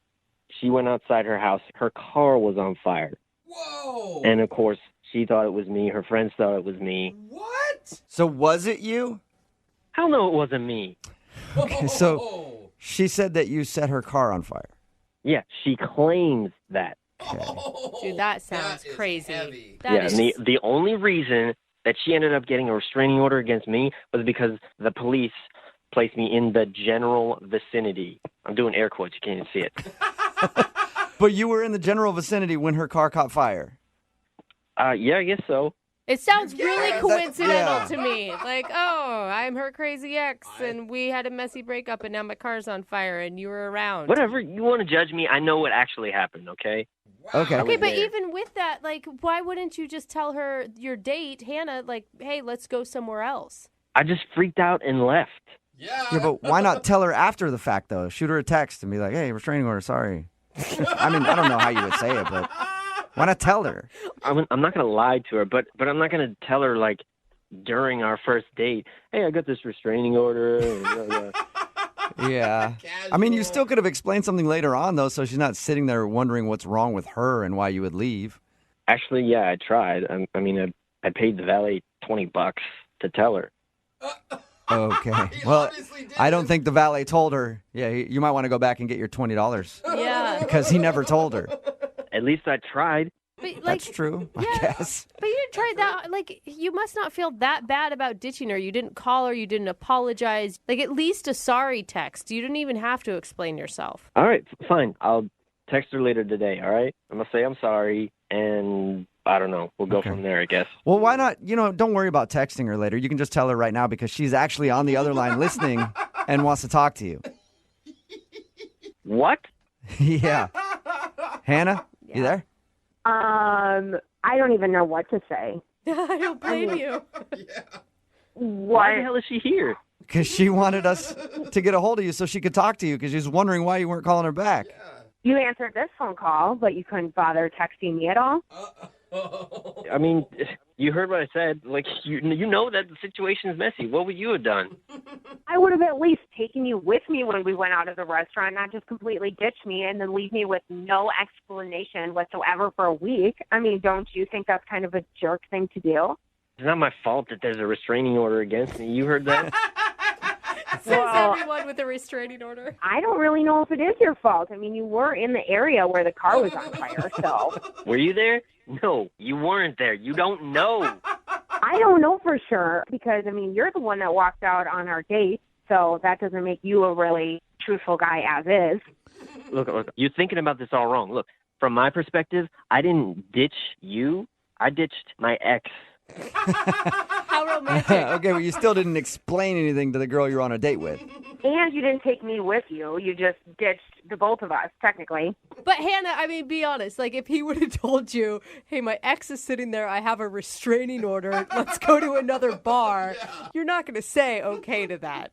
she went outside her house. Her car was on fire. Whoa. And, of course, she thought it was me. Her friends thought it was me. What? So was it you? Hell no, it wasn't me. Okay, so she said that you set her car on fire. Yeah, she claims that. Dude, that sounds is crazy. heavy. That is- And the only reason that she ended up getting a restraining order against me was because the police placed me in the general vicinity. I'm doing air quotes. You can't even see it. But you were in the general vicinity when her car caught fire. Yeah, I guess so. It sounds really That- coincidental yeah. to me. Like, oh, I'm her crazy ex, and we had a messy breakup, and now my car's on fire, and you were around. Whatever. You want to judge me? I know what actually happened, okay? Okay. Okay, but there. even with that, like, why wouldn't you just tell her your date, Hannah, like, hey, let's go somewhere else? I just freaked out and left. Yeah, but why not tell her after the fact, though? Shoot her a text and be like, hey, restraining order, sorry. I mean, I don't know how you would say it, but why not tell her? I'm not going to lie to her, but I'm not going to tell her, like, during our first date, hey, I got this restraining order. And, Yeah. I mean, you still could have explained something later on, though, so she's not sitting there wondering what's wrong with her and why you would leave. Actually, yeah, I tried. I paid the valet $20 to tell her. Okay. Well, I don't think the valet told her. Yeah, you might want to go back and get your $20. Yeah. Because he never told her. At least I tried. But, like, That's true, I guess. But you didn't try that. Like, you must not feel that bad about ditching her. You didn't call her. You didn't apologize. Like, at least a sorry text. You didn't even have to explain yourself. All right, fine. I'll text her later today, all right? I'm going to say I'm sorry, and I don't know. We'll go from there, I guess. Well, why not, don't worry about texting her later. You can just tell her right now because she's actually on the other line listening and wants to talk to you. What? Yeah. Hannah, you there? I don't even know what to say. I don't blame you. Why the hell is she here? Because she wanted us to get a hold of you so she could talk to you because she was wondering why you weren't calling her back. You answered this phone call, but you couldn't bother texting me at all? I mean, you heard what I said. Like, you know that the situation's messy. What would you have done? I would have at least taken you with me when we went out of the restaurant, not just completely ditch me and then leave me with no explanation whatsoever for a week. I mean, don't you think that's kind of a jerk thing to do? It's not my fault that there's a restraining order against me. You heard that? Says everyone with a restraining order. I don't really know if it is your fault. I mean, you were in the area where the car was on fire, so. Were you there? No, you weren't there. You don't know. I don't know for sure because, I mean, you're the one that walked out on our date, so that doesn't make you a really truthful guy as is. Look, you're thinking about this all wrong. Look, from my perspective, I didn't ditch you. I ditched my ex. How romantic. Okay, well, you still didn't explain anything to the girl you're on a date with. And you didn't take me with you. You just ditched the both of us, technically. But Hannah, I mean, be honest. Like, if he would have told you, hey, my ex is sitting there, I have a restraining order, let's go to another bar, you're not going to say okay to that.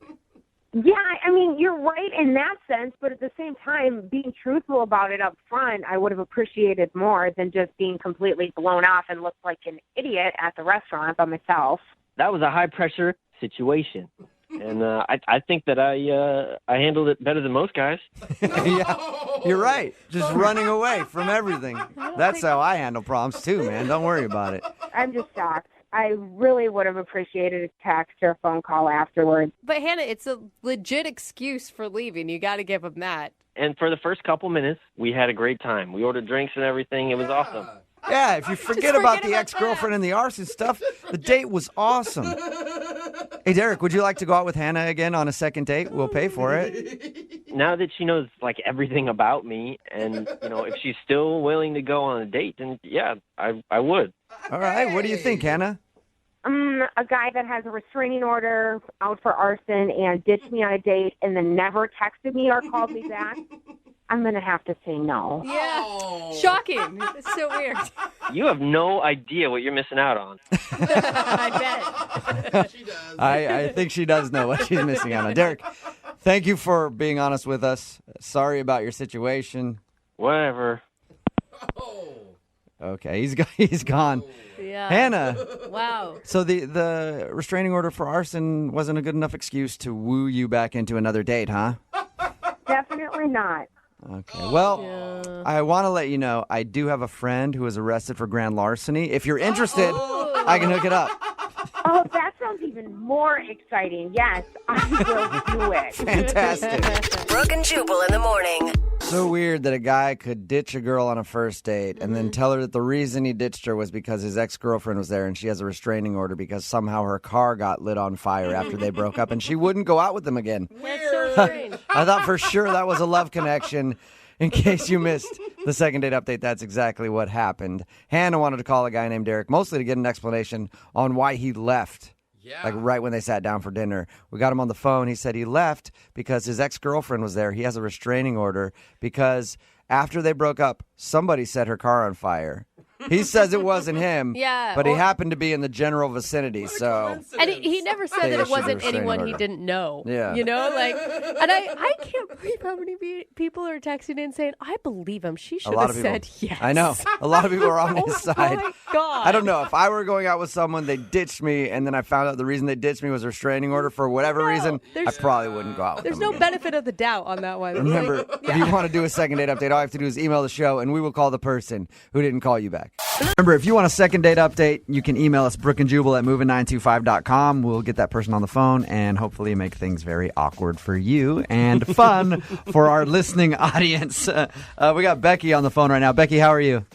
Yeah, I mean, you're right in that sense, but at the same time, being truthful about it up front, I would have appreciated more than just being completely blown off and looked like an idiot at the restaurant by myself. That was a high-pressure situation. And I think that I handled it better than most guys. Yeah, you're right. Just running away from everything. That's how I handle problems too, man. Don't worry about it. I'm just shocked. I really would have appreciated a text or a phone call afterwards. But Hannah, it's a legit excuse for leaving. You got to give him that. And for the first couple minutes, we had a great time. We ordered drinks and everything. It was awesome. Yeah, if you forget about the ex-girlfriend and the arson stuff, the date was awesome. Hey, Derek, would you like to go out with Hannah again on a second date? We'll pay for it. Now that she knows, like, everything about me, and, if she's still willing to go on a date, then, yeah, I would. All right, what do you think, Hannah? A guy that has a restraining order out for arson and ditched me on a date and then never texted me or called me back, I'm going to have to say no. Yeah. Shocking. It's so weird. You have no idea what you're missing out on. I bet. She does. I think she does know what she's missing out on. Derek, thank you for being honest with us. Sorry about your situation. Whatever. Okay, he's gone. Yeah. Hannah. Wow. So the restraining order for arson wasn't a good enough excuse to woo you back into another date, huh? Definitely not. Okay. Well, I want to let you know I do have a friend who was arrested for grand larceny. If you're interested, I can hook it up. Oh, that sounds even more exciting. Yes, I will do it. Fantastic. Brooke and Jubal in the morning. So weird that a guy could ditch a girl on a first date and then tell her that the reason he ditched her was because his ex-girlfriend was there and she has a restraining order because somehow her car got lit on fire after they broke up and she wouldn't go out with him again. That's so strange. I thought for sure that was a love connection. In case you missed the second date update, that's exactly what happened. Hannah wanted to call a guy named Derek, mostly to get an explanation on why he left. Yeah. Like right when they sat down for dinner. We got him on the phone. He said he left because his ex-girlfriend was there. He has a restraining order because after they broke up, somebody set her car on fire. He says it wasn't him. Yeah, But he happened to be in the general vicinity, so. And he never said They that it issued a wasn't restraining anyone he order. didn't know. Yeah. You know, like, and I can't believe how many people are texting in saying, I believe him. She should have said yes. I know. A lot of people are on his side. My God. I don't know. If I were going out with someone, they ditched me, and then I found out the reason they ditched me was a restraining order for whatever reason, I probably wouldn't go out with There's them no again. benefit of the doubt on that one. Remember, if you want to do a second date update, all you have to do is email the show, and we will call the person who didn't call you back. Remember, if you want a second date update, you can email us, brookandjubal@moving925.com. We'll get that person on the phone and hopefully make things very awkward for you and fun for our listening audience. We got Becky on the phone right now. Becky, how are you?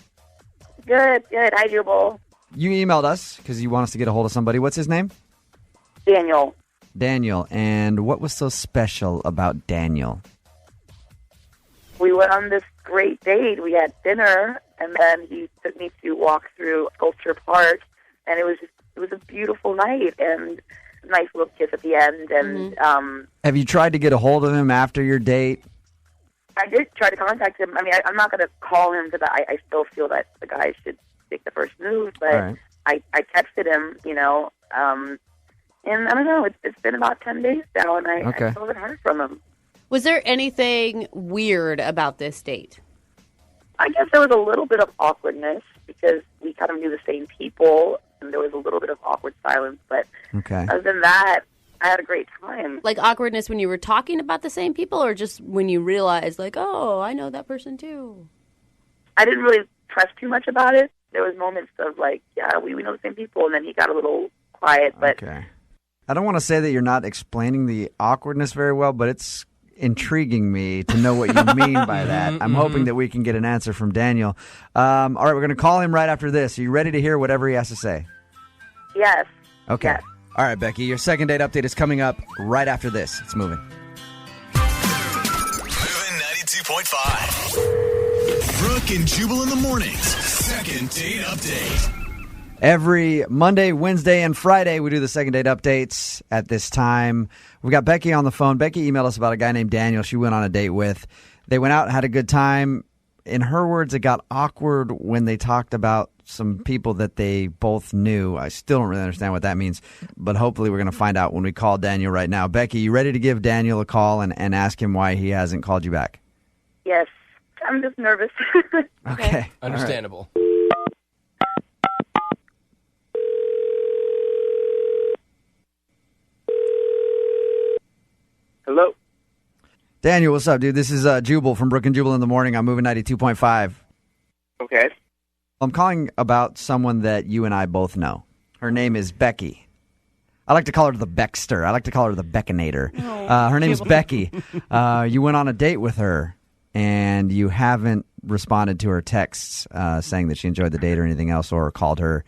Good. Hi, Jubal. You emailed us because you want us to get a hold of somebody. What's his name? Daniel. Daniel. And what was so special about Daniel? We went on this great date. We had dinner, and then he took me to walk through Sculpture Park, and it was a beautiful night, and a nice little kiss at the end. And Have you tried to get a hold of him after your date? I did try to contact him. I mean, I'm not going to call him because I still feel that the guy should take the first move, but All right. I texted him, and I don't know, it's been about 10 days now, and I still haven't heard from him. Was there anything weird about this date? I guess there was a little bit of awkwardness because we kind of knew the same people, and there was a little bit of awkward silence, but other than that, I had a great time. Like awkwardness when you were talking about the same people, or just when you realized, like, oh, I know that person too? I didn't really press too much about it. There was moments of like, yeah, we know the same people, and then he got a little quiet, but... Okay. I don't want to say that you're not explaining the awkwardness very well, but it's intriguing me to know what you mean by that. I'm hoping that we can get an answer from Daniel. All right, we're going to call him right after this. Are you ready to hear whatever he has to say? Yes. Okay. Yes. All right, Becky, your second date update is coming up right after this. It's moving. Moving 92.5. Brooke and Jubal in the mornings. Second date update. Every Monday, Wednesday, and Friday, we do the second date updates at this time. We got Becky on the phone. Becky emailed us about a guy named Daniel she went on a date with. They went out and had a good time. In her words, it got awkward when they talked about some people that they both knew. I still don't really understand what that means, but hopefully we're going to find out when we call Daniel right now. Becky, you ready to give Daniel a call and ask him why he hasn't called you back? Yes. I'm just nervous. Okay. Understandable. Hello? Daniel, what's up, dude? This is Jubal from Brooke and Jubal in the morning. I'm moving 92.5. Okay. I'm calling about someone that you and I both know. Her name is Becky. I like to call her the Beckster. I like to call her the Beckinator. Her name's Becky. You went on a date with her, and you haven't responded to her texts saying that she enjoyed the date or anything else, or called her.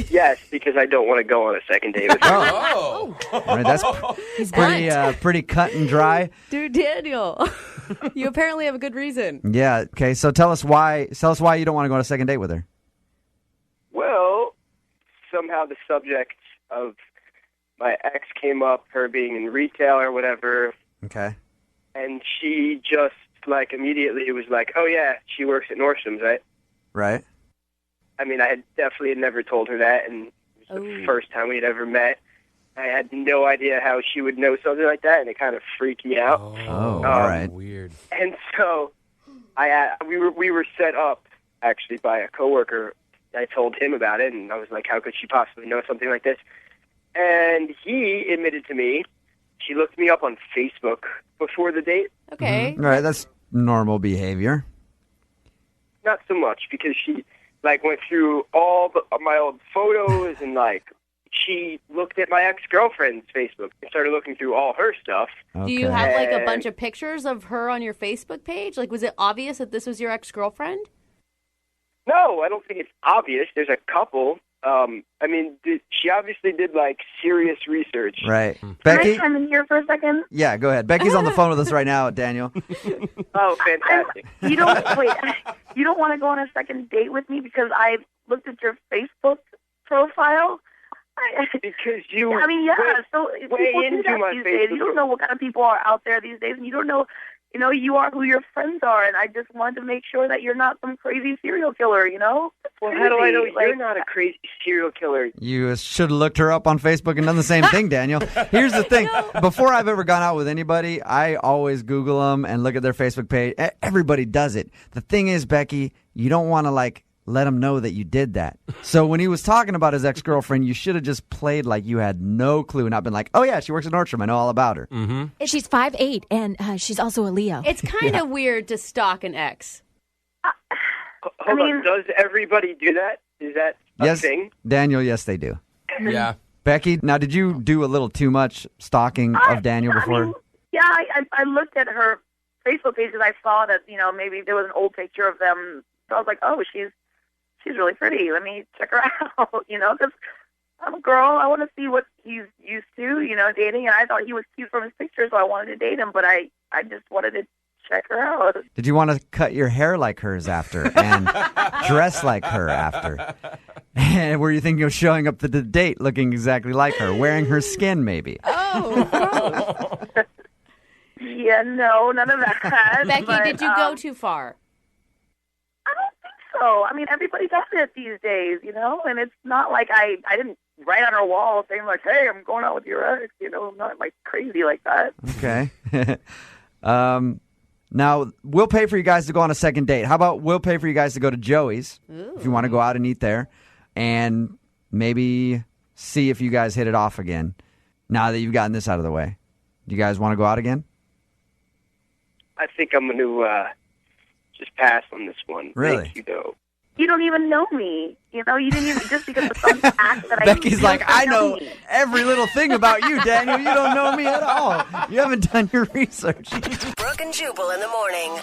Yes, because I don't want to go on a second date with her. All right, that's pretty cut and dry. Dude, Daniel, you apparently have a good reason. Yeah. Okay. So tell us why. Tell us why you don't want to go on a second date with her. Well, somehow the subject of my ex came up, her being in retail or whatever. Okay. And she just, immediately was like, oh, yeah, she works at Nordstrom's, right? Right. I mean, I had definitely never told her that, and it was the first time we had ever met. I had no idea how she would know something like that, and it kind of freaked me out. Oh, all right. Weird. And so we were set up, actually, by a coworker. I told him about it, and I was like, how could she possibly know something like this? And he admitted to me, she looked me up on Facebook before the date. Okay. All right, that's normal behavior. Not so much, because she went through all my old photos and she looked at my ex-girlfriend's Facebook and started looking through all her stuff. Do you have a bunch of pictures of her on your Facebook page? Was it obvious that this was your ex-girlfriend? No, I don't think it's obvious. There's a couple. She obviously did serious research. Right. Can Becky? I come in here for a second? Yeah, go ahead. Becky's on the phone with us right now, Daniel. Oh, fantastic. You don't want to go on a second date with me because I looked at your Facebook profile? Because you so way people do into that my these days. Facebook. You don't know what kind of people are out there these days, and you don't know you know, you are who your friends are, and I just wanted to make sure that you're not some crazy serial killer, you know? Well, how do I know Like, you're not a crazy serial killer? You should have looked her up on Facebook and done the same thing, Daniel. Here's the thing. Before I've ever gone out with anybody, I always Google them and look at their Facebook page. Everybody does it. The thing is, Becky, you don't want to, like, let him know that you did that. So when he was talking about his ex-girlfriend, you should have just played like you had no clue, not been like, oh, yeah, she works at Nordstrom. I know all about her. Mm-hmm. She's 5'8", and she's also a Leo. It's kind of weird to stalk an ex. Hold on, does everybody do that? Is that a Yes, thing? Daniel, yes, they do. Yeah. Becky, now, did you do a little too much stalking of Daniel before? I looked at her Facebook page and I saw that, you know, maybe there was an old picture of them. So I was like, oh, she's really pretty. Let me check her out, you know, because I'm a girl. I want to see what he's used to, you know, dating. And I thought he was cute from his picture, so I wanted to date him. But I just wanted to check her out. Did you want to cut your hair like hers after and dress like her after? And were you thinking of showing up to the date looking exactly like her, wearing her skin maybe? Oh, Yeah, no, none of that. Becky, but, did you go too far? I don't think so. I mean, everybody does it these days, you know, and it's not like I didn't write on her wall saying like, hey, I'm going out with your ex, you know, I'm not like crazy like that. Okay. Now, we'll pay for you guys to go on a second date. How about we'll pay for you guys to go to Joey's if you want to go out and eat there and maybe see if you guys hit it off again now that you've gotten this out of the way. Do you guys want to go out again? I think I'm going to just pass on this one. Really? Thank you, though. You don't even know me, you know, you didn't even, just because of some act that I Becky's like, I know me. every little thing about you, Daniel. You don't know me at all. You haven't done your research. Brooke and Jubal in the morning.